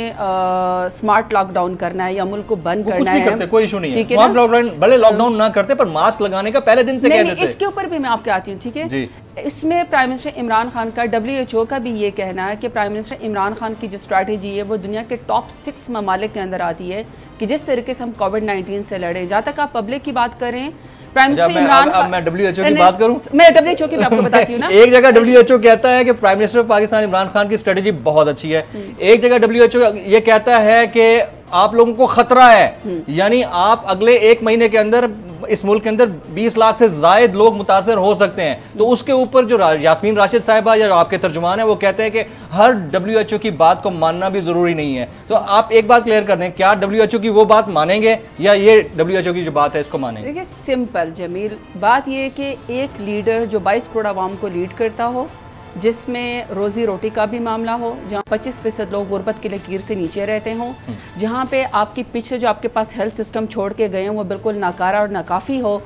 स्मार्ट लॉकडाउन करना है या मुल्क को बंद करना है, करते, कोई इशू नहीं है। स्मार्ट लॉकडाउन भले लॉकडाउन ना करते पर मास्क लगाने का पहले दिन से कह देते। इसके ऊपर भी मैं आपके आती हूँ, ठीक है। इसमें प्राइम मिनिस्टर इमरान खान का, WHO का भी ये कहना है कि प्राइम मिनिस्टर इमरान खान की जो स्ट्रैटेजी है वो दुनिया के टॉप 6 ममालिक के अंदर आती है कि जिस तरीके से हम कोविड-19 से लड़े। जहाँ तक आप पब्लिक की बात करें, प्राइम मिनिस्टर इमरान खान, मैं WHO की बात करूं, मैं WHO की आपको बताती हूँ ना। एक जगह WHO कहता है कि प्राइम मिनिस्टर पाकिस्तान इमरान खान की स्ट्रेटेजी बहुत अच्छी है, एक जगह WHO ये कहता है कि आप लोगों को खतरा है, यानी आप अगले 1 महीने के अंदर इस मुल्क के अंदर 20 लाख से ज्यादा लोग मुतासर हो सकते हैं। तो उसके ऊपर जो यास्मीन राशिद साहिबा या आपके तर्जुमान है वो कहते हैं कि हर WHO की बात को मानना भी जरूरी नहीं है। तो आप एक बात क्लियर कर दें, क्या WHO की वो बात मानेंगे या ये WHO की जो बात है इसको मानेंगे? देखिए सिंपल जमील, बात ये है कि एक लीडर जो 22 करोड़ आवाम को लीड करता हो, जिसमें रोजी रोटी का भी मामला हो, जहाँ 25% लोग गुर्बत की लकीर से नीचे रहते हों, जहाँ पे आपकी पीछे जो आपके पास हेल्थ सिस्टम छोड़ के गए हैं वो बिल्कुल नाकारा और नाकाफ़ी हो,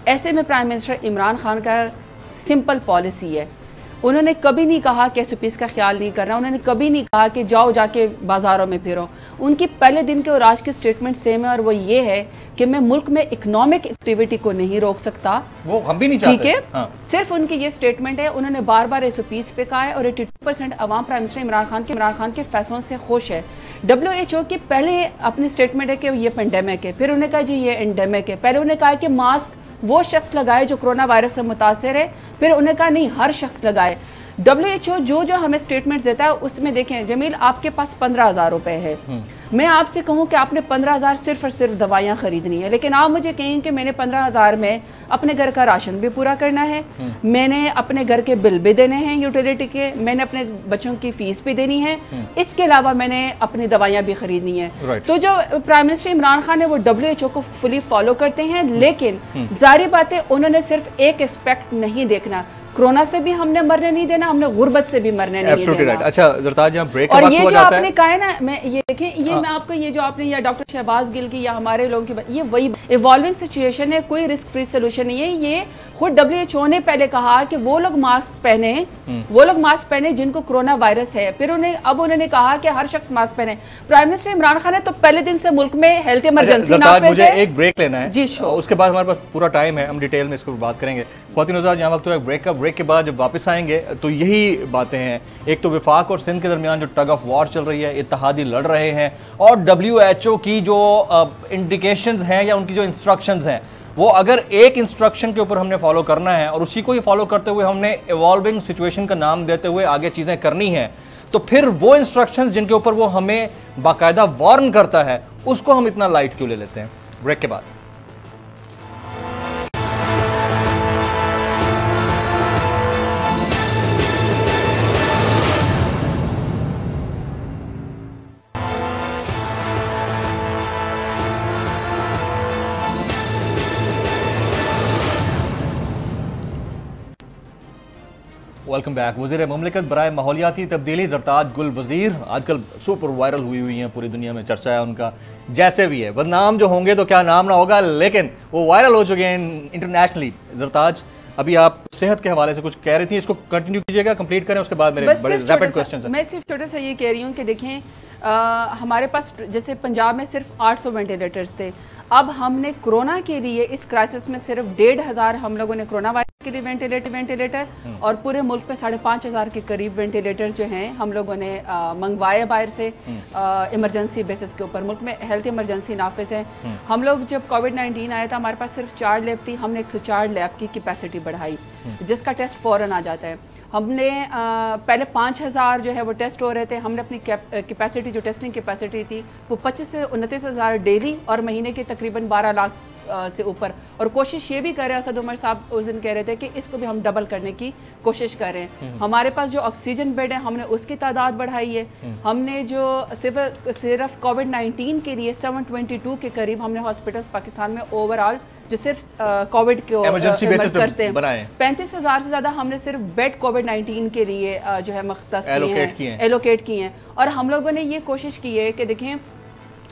ऐसे में प्राइम मिनिस्टर इमरान खान का सिंपल पॉलिसी है। उन्होंने कभी नहीं कहा कि SOPs का ख्याल नहीं करना, उन्होंने कभी नहीं कहा कि जाओ जाके बाजारों में फिरो। उनकी पहले दिन के और आज की स्टेटमेंट सेम है और वो ये है कि मैं मुल्क में इकोनॉमिक एक्टिविटी को नहीं रोक सकता, वो हम भी नहीं चाहते, ठीक है। हाँ। सिर्फ उनकी ये स्टेटमेंट है। उन्होंने बार बार SOPs पे कहा है और 82% अवाम प्राइम मिनिस्टर इमरान खान के फैसलों से खुश है। WHO की पहले अपनी स्टेटमेंट है कि ये पेंडेमिक है, फिर उन्होंने कहा जी ये एंडेमिक है, पहले उन्होंने कहा कि मास्क वो शख्स लगाए जो कोरोना वायरस से मुतासिर है, फिर उन्होंने कहा नहीं हर शख्स लगाए। WHO जो हमें स्टेटमेंट देता है उसमें देखें जमील, आपके पास 15,000 रुपए है, मैं आपसे कहूं कि आपने 15,000 सिर्फ और सिर्फ दवाइयां खरीदनी है, लेकिन आप मुझे कहें कि मैंने 15,000 में अपने घर का राशन भी पूरा करना है, मैंने अपने घर के बिल भी देने हैं यूटिलिटी के, मैंने अपने बच्चों की फीस भी देनी है, इसके अलावा मैंने अपनी दवाइयां भी खरीदनी है। तो जो प्राइम मिनिस्टर इमरान खान है वो WHO को फुली फॉलो करते हैं, लेकिन जाहिर बात है उन्होंने सिर्फ एक एस्पेक्ट नहीं देखना, कोरोना से भी हमने मरने नहीं देना, हमने गुर्बत से भी मरने नहीं देना। अच्छा जरताज, यहाँ ब्रेक और ये जो आपने कहा है ना, मैं ये देखें, ये मैं आपको ये जो आपने या डॉक्टर शहबाज गिल की या हमारे लोगों की, ये वही इवॉल्विंग सिचुएशन है, कोई रिस्क फ्री सोल्यूशन नहीं है। ये खुद WHO ने पहले कहा कि वो लोग मास्क पहने जिनको कोरोना वायरस है, फिर उन्होंने कहा कि हर शख्स मास्क पहने। प्राइम मिनिस्टर इमरान खान ने तो पहले दिन से मुल्क में हेल्थ इमरजेंसी नाफिज है। मुझे एक ब्रेक लेना है जी, उसके बाद हमारे पास पूरा टाइम है, हम डिटेल में इसको बात करेंगे। ख्वातीन-ओ-हज़रात, यहाँ वक्त हुआ ब्रेक का। ब्रेक के बाद जब वापस आएंगे तो यही बातें हैं। एक तो विफाक और सिंध के दरमियान जो टग ऑफ वॉर चल रही है, इत्तेहादी लड़ रहे हैं, और WHO की जो इंडिकेशंस हैं या उनकी जो इंस्ट्रक्शंस हैं, वो अगर एक इंस्ट्रक्शन के ऊपर हमने फॉलो करना है और उसी को ही फॉलो करते हुए हमने इवॉल्विंग सिचुएशन का नाम देते हुए आगे चीज़ें करनी है, तो फिर वो इंस्ट्रक्शंस जिनके ऊपर वो हमें बाकायदा वार्न करता है उसको हम इतना लाइट क्यों ले लेते हैं। ब्रेक के बाद वेलकम बैक। वज़ीर मुमलिकत बराए माहौलियाती तब्दीली ज़रताज गुल वज़ीर आजकल सुपर वायरल हुई हैं, पूरी दुनिया में चर्चा है उनका। जैसे भी है, बदनाम जो होंगे तो क्या नाम ना होगा, लेकिन वो वायरल हो चुके हैं इंटरनेशनली। ज़रताज, अभी आप सेहत के हवाले से कुछ कह रही थी, इसको कंटिन्यू कीजिएगा, कंप्लीट करें, उसके बाद मेरे बड़े रैपिड क्वेश्चंस हैं। मैं सिर्फ छोटा सा ये कह रही हूँ कि देखें, हमारे पास जैसे पंजाब में सिर्फ 800 वेंटिलेटर्स थे। अब हमने कोरोना के लिए इस क्राइसिस में सिर्फ 1,500 हम लोगों ने कोरोना वायरस के लिए वेंटिलेटर और पूरे मुल्क में 5,500 के करीब वेंटिलेटर जो हैं हम लोगों ने मंगवाए बाहर से इमरजेंसी बेसिस के ऊपर। मुल्क में हेल्थ इमरजेंसी नाफिज है। हम लोग जब कोविड-19 आया था हमारे पास सिर्फ 4 लैब थी, हमने 104 लैब की कैपेसिटी बढ़ाई जिसका टेस्ट फौरन आ जाता है। हमने पहले 5,000 जो है वो टेस्ट हो रहे थे, हमने अपनी कैपेसिटी जो टेस्टिंग कैपेसिटी थी वो 25 से 29,000 डेली और महीने के तकरीबन 12 लाख से ऊपर। और कोशिश ये भी कर रहे हैं, असद उमर साहब उस दिन कह रहे थे कि इसको भी हम डबल करने की कोशिश कर रहे हैं। हमारे पास जो ऑक्सीजन बेड है हमने उसकी तादाद बढ़ाई है। हमने जो सिर्फ कोविड-19 के लिए 722 के करीब हमने हॉस्पिटल्स पाकिस्तान में ओवरऑल जो सिर्फ कोविड के करते हैं 35,000 से ज्यादा हमने सिर्फ बेड कोविड-19 के लिए जो है मख्तस एलोकेट किए हैं। और हम लोगों ने ये कोशिश की है कि देखें,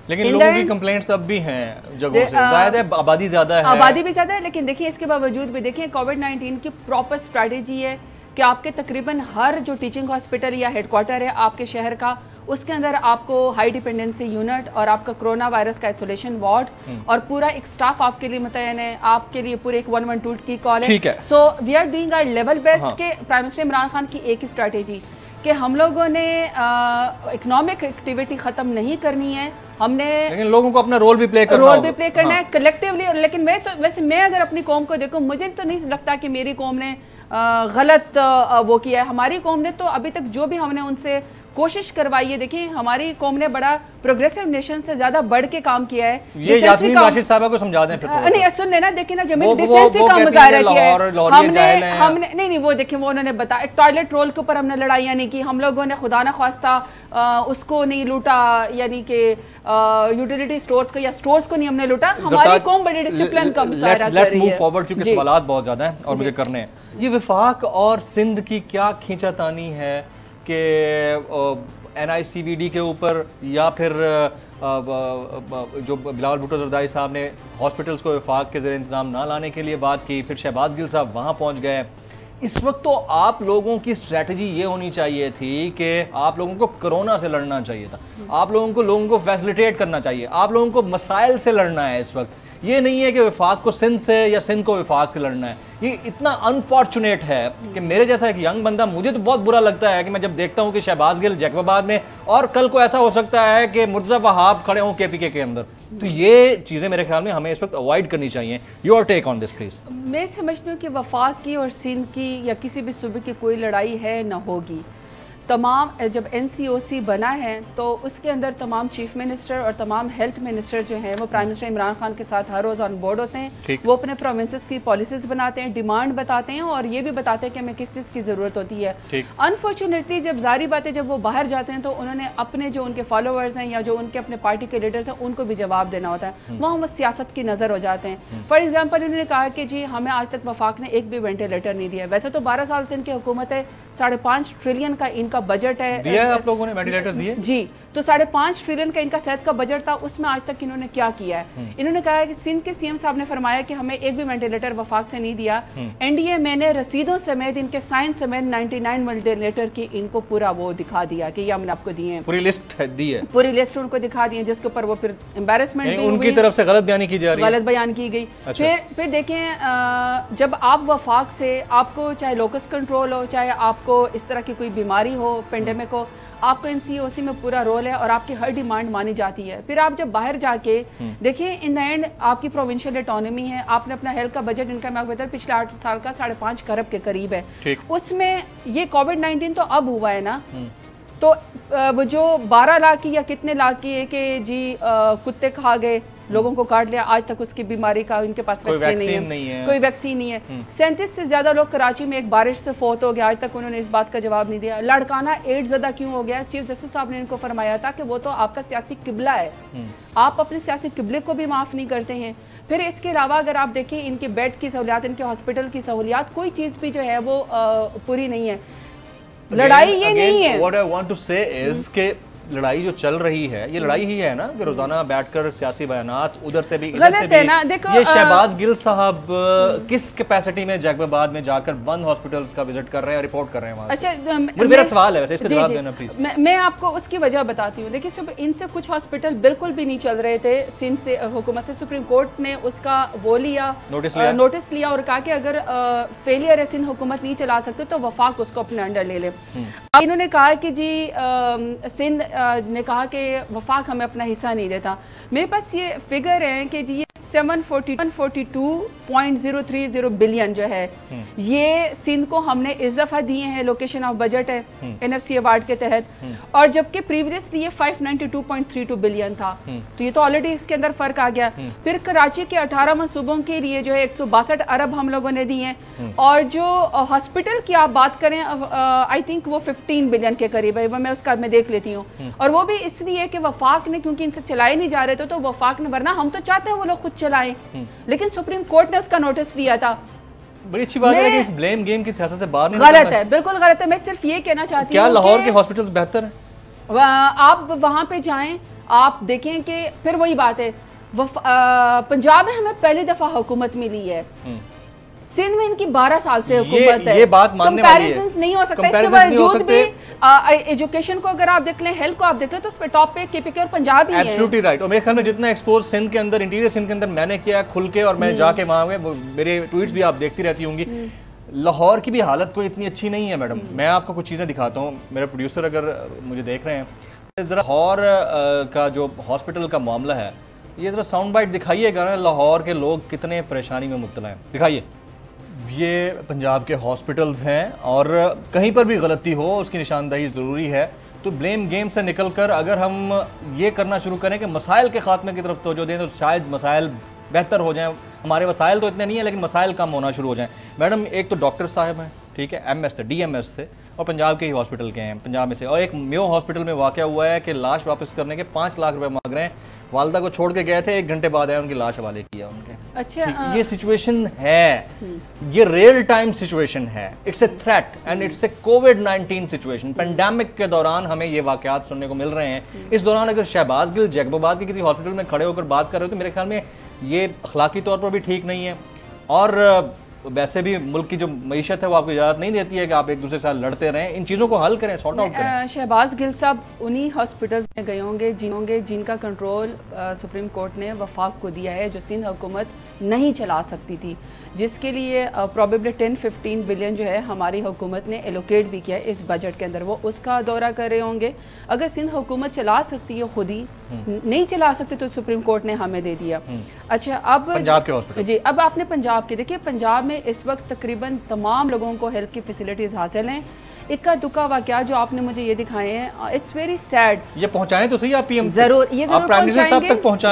लेकिन लोगों की कंप्लेंट्स अब भी हैं जगहों से, शायद है आबादी ज्यादा है, आबादी भी ज्यादा है, लेकिन देखिए इसके बावजूद भी देखें कोविड-19 की प्रॉपर स्ट्रेटेजी है कि आपके तकरीबन हर जो टीचिंग हॉस्पिटल या हेडक्वार्टर है आपके शहर का, उसके अंदर आपको हाई डिपेंडेंसी यूनिट और आपका कोरोना वायरस का आइसोलेशन वार्ड और पूरा एक स्टाफ आपके लिए मुतयन है, आपके लिए पूरे एक 112 की कॉल है। So we are doing our level best के प्राइम मिनिस्टर इमरान खान की एक ही स्ट्रेटेजी कि हम लोगों ने इकोनॉमिक एक्टिविटी खत्म नहीं करनी है, हमने लेकिन लोगों को अपना रोल भी प्ले करना है कलेक्टिवली। लेकिन मैं अगर अपनी कौम को देखूं, मुझे तो नहीं लगता कि मेरी कौम ने गलत वो किया है। हमारी कौम ने तो अभी तक जो भी हमने उनसे कोशिश करवाई है, देखिए हमारी कौम ने बड़ा प्रोग्रेसिव नेशन से ज्यादा बढ़ के काम किया है। ये यास्मीन राशिद साहबा को समझा दें। नहीं सुन लेना, देखिए ना जमीन डिसेंसी का मुजाहरा किया है हमने नहीं वो देखिए वो उन्होंने बताया, टॉयलेट रोल के ऊपर हमने लड़ाइयाँ नहीं की, हम लोगों ने खुदा न ख्वास्ता उसको नहीं लूटा, यानी कि यूटिलिटी स्टोर्स को या स्टोर्स को नहीं हमने लूटा। हमारी कौम बड़ी डिसिप्लिन का मुजाहरा कर रही है। क्योंकि सवालात बहुत ज्यादा हैं और मुझे करने हैं। ये विफाक और सिंध की क्या खींचातानी है कि NICVD के ऊपर, या फिर जो बिलावल भुट्टो जरदारी साहब ने हॉस्पिटल्स को विफाक के ज़रिए इंतज़ाम ना लाने के लिए बात की, फिर शहबाज गिल साहब वहाँ पहुँच गए। इस वक्त तो आप लोगों की स्ट्रैटेजी ये होनी चाहिए थी कि आप लोगों को कोरोना से लड़ना चाहिए था, आप लोगों को फैसिलिटेट करना चाहिए, आप लोगों को मसाइल से लड़ना है। इस वक्त ये नहीं है कि विफाक को सिंध से या सिंध को विफाक से लड़ना है। ये इतना अनफॉर्चुनेट है कि मेरे जैसा एक यंग बंदा, मुझे तो बहुत बुरा लगता है कि मैं जब देखता हूँ कि शहबाज गिल जैकबाबाद में, और कल को ऐसा हो सकता है कि मुर्तज़ा वहाब खड़े हों KPK के अंदर। तो ये चीज़ें मेरे ख्याल में हमें इस वक्त अवॉइड करनी चाहिए। Your take on this please. मैं समझती हूँ कि वफाक की और सिंध की या किसी भी सूबे की कोई लड़ाई है न होगी। तमाम जब NCOC बना है तो उसके अंदर तमाम चीफ मिनिस्टर और तमाम हेल्थ मिनिस्टर जो हैं वो प्राइम मिनिस्टर इमरान खान के साथ हर रोज़ ऑन बोर्ड होते हैं। वो अपने प्रोविंसेस की पॉलिसीज बनाते हैं, डिमांड बताते हैं और ये भी बताते हैं कि हमें किस चीज़ की ज़रूरत होती है। अनफॉर्चुनेटली जब जारी बातें जब वो बाहर जाते हैं तो उन्होंने अपने जो उनके फॉलोअर्स हैं या जो उनके अपने पार्टी के लीडर्स हैं उनको भी जवाब देना होता है, वहाँ वो सियासत की नज़र हो जाते हैं। फॉर एग्जाम्पल उन्होंने कहा कि जी हमें आज तक वफाक ने एक भी वेंटिलेटर नहीं दिया। वैसे तो 12 साल से इनकी हुकूमत है, 5.5 ट्रिलियन का इनका बजट है। दिया है आप लोगों ने वेंटिलेटर्स दिए? जी, तो 5.5 ट्रिलियन का इनका सेहत का बजट था, उसमें आज तक इन्होंने क्या किया है? इन्होंने कहा है कि सिंध के सीएम साहब ने फरमाया कि हमें एक भी वेंटिलेटर वफाक से नहीं दिया। एनडीए मैंने रसीदों समेत इनके साइन समेत 99 वेंटिलेटर की इनको पूरा वो दिखा दिया कि ये हमने आपको दिए हैं, पूरी लिस्ट दी है, पूरी लिस्ट उनको दिखा दी है, जिसके ऊपर वो फिर एम्बेरसमेंट उनकी तरफ से गलत बयानी की जा रही है, गलत बयान की गई। अच्छा। फिर देखें, जब आप वफाक से आपको चाहे लोकस कंट्रोल हो, चाहे आपको इस तरह की कोई बीमारी हो, पेंडेमिक हो, आपको एनसीओसी में पूरा रोल है और आपकी हर डिमांड मानी जाती है। फिर आप जब बाहर जाके देखिए, इन द एंड आपकी प्रोविंशियल ऑटोनॉमी है, आपने अपना हेल्थ का बजट, इनका मैं बता पिछले 8 साल का 5.5 खरब के करीब है, उसमें ये कोविड-19 तो अब हुआ है ना, तो वो जो 12 लाख की या कितने लाख की है कि जी कुत्ते खा गए, लोगों को काट लिया, आज तक उसकी बीमारी का इनके पास वैक्सीन नहीं है, कोई वैक्सीन नहीं है। 37 से ज्यादा लोग कराची में एक बारिश से फौत हो गया, आज तक उन्होंने इस बात का जवाब नहीं दिया। लड़काना एड्स ज्यादा क्यों हो गया? चीफ जस्टिस साहब ने इनको फरमाया था कि वो तो आपका सियासी किबला है, आप अपने सियासी किबले को भी माफ नहीं करते हैं। फिर इसके अलावा अगर आप देखें, इनके बेड की सहूलियात, इनके हॉस्पिटल की सहूलियात, कोई चीज भी जो है वो पूरी नहीं है। लड़ाई ये नहीं है, व्हाट आई वांट टू से इज के लड़ाई जो चल रही है, ये लड़ाई ही है ना कि रोजाना बैठकर सियासी बयानात उधर से भी इधर से भी है ना। देखो, ये शहबाज गिल साहब किस कैपेसिटी में जैकबाबाद में जाकर बंद हॉस्पिटल्स का विजिट कर रहे हैं, रिपोर्ट कर रहे हैं वहां? अच्छा, मेरा सवाल है, इसका जवाब देना प्लीज। मैं आपको उसकी वजह बताती हूँ। देखिए, इनसे कुछ हॉस्पिटल बिल्कुल भी नहीं चल रहे थे सिंध से हुकूमत से, सुप्रीम कोर्ट ने उसका वो लिया, नोटिस लिया और कहा कि अगर फेलियर है, सिंध हुकूमत नहीं चला सकते तो वफाक उसको अपने अंडर ले ले। इन्होंने कहा कि जी सिंध ने कहा कि वफाक हमें अपना हिस्सा नहीं देता। मेरे पास ये फिगर है कि जी 742.030 बिलियन जो है ये सिंध को हमने इस दफा दिए हैं, लोकेशन ऑफ बजट है एनएफसी अवार्ड के तहत, और जबकि प्रीवियसली ये 592.32 बिलियन था, तो ये तो ऑलरेडी इसके अंदर फर्क आ गया। फिर कराची के 18 मनसूबों के लिए जो है 162 अरब हम लोगों ने दिए हैं, और जो हॉस्पिटल की आप बात करें आई थिंक वो 15 बिलियन के करीब है, मैं उसका मैं देख लेती हूँ, और वो भी इसलिए कि वफाक ने, क्योंकि इनसे चलाए नहीं जा रहे थे, तो वफाक ने, वरना हम तो चाहते हैं वो लोग खुद चलाएं, लेकिन सुप्रीम कोर्ट ने उसका नोटिस लिया था। बड़ी अच्छी बात है कि इस ब्लेम गेम की सियासत से बाहर नहीं, गलत है, बिल्कुल गलत है। मैं सिर्फ ये कहना चाहती हूँ, क्या लाहौर के हॉस्पिटल्स बेहतर हैं? आप वहां पे जाएं, आप देखें कि फिर वही बात है, पंजाब में हमें पहली दफा हुकूमत मिली है, सिंध में इनकी 12 साल से हुकूमत है, ये बात मानने वाली है, नहीं हो सकता। इसके बावजूद भी एजुकेशन को अगर आप देख लें, हेल्थ को आप देख लें, तो उस पे टॉप पे केपीके और पंजाब ही है। Absolutely right. और मेरे ख्याल में जितना एक्सपोज सिंध के अंदर, इंटीरियर सिंध के अंदर मैंने किया खुल के, और मैं जाके वहां गए, मेरे ट्वीट्स भी आप देखती रहती होंगी, लाहौर की भी हालत कोई इतनी अच्छी नहीं है मैडम। मैं आपको कुछ चीजें दिखाता हूँ, मेरा प्रोड्यूसर अगर मुझे देख रहे हैं, जरा लाहौर का जो हॉस्पिटल का मामला है, ये जरा साउंड बाइट दिखाइएगा ना, लाहौर के लोग कितने परेशानी में मुब्तला हैं, दिखाइए। ये पंजाब के हॉस्पिटल्स हैं, और कहीं पर भी गलती हो उसकी निशानदही ज़रूरी है। तो ब्लेम गेम से निकलकर अगर हम ये करना शुरू करें कि मसाइल के खात्मे की तरफ तवज्जो दें, तो शायद मसाइल बेहतर हो जाएं। हमारे वसाइल तो इतने नहीं है, लेकिन मसाइल कम होना शुरू हो जाएं। मैडम, एक तो डॉक्टर साहब हैं, ठीक है, MS थे, DMS थे, और पंजाब के ही हॉस्पिटल के हैं, पंजाब में से, और एक मेयो हॉस्पिटल में वाक़या हुआ है कि लाश वापस करने के 5 लाख रुपए मांग रहे हैं। वालदा को छोड़ के गए थे, 1 घंटे बाद आए, उनकी लाश हवाले किया उनके। अच्छा, ये सिचुएशन है, ये रियल टाइम सिचुएशन है, it's a threat and it's a covid situation. Pandemic के दौरान हमें ये वाकयात सुनने को मिल रहे हैं। इस दौरान अगर शहबाज गिल जैकबाबाद के किसी हॉस्पिटल में खड़े होकर बात कर रहे हो, तो मेरे ख्याल में ये अखलाकी तौर पर भी ठीक नहीं है, और वैसे भी मुल्क की जो मईशत है वो आपको इजाज़त नहीं देती है कि आप एक दूसरे के साथ लड़ते रहें। इन चीज़ों को हल करें, सॉर्ट आउट करें। शहबाज गिल साहब उन्हीं हॉस्पिटल्स में गए होंगे जिनका कंट्रोल सुप्रीम कोर्ट ने वफाक को दिया है, जो सिंध हुकूमत नहीं चला सकती थी, जिसके लिए प्रॉबेबली 10-15 बिलियन जो है हमारी हुकूमत ने एलोकेट भी किया है इस बजट के अंदर, वो उसका दौरा कर रहे होंगे। अगर सिंध हुकूमत चला सकती है खुद ही, नहीं चला सकती तो सुप्रीम कोर्ट ने हमें दे दिया। अच्छा, अब पंजाब के हॉस्पिटल, जी, अब आपने पंजाब के देखिए, पंजाब में इस वक्त तकरीबन तमाम लोगों को हेल्थ की फैसिलिटीज हासिल हैं। इक्का दुक्का वाकया जो आपने मुझे ये दिखाए हैं, इट्स वेरी सैड। ये पहुंचाएं तो सही आप PM, जरूर, ये जरूर पहुंचाएंगे,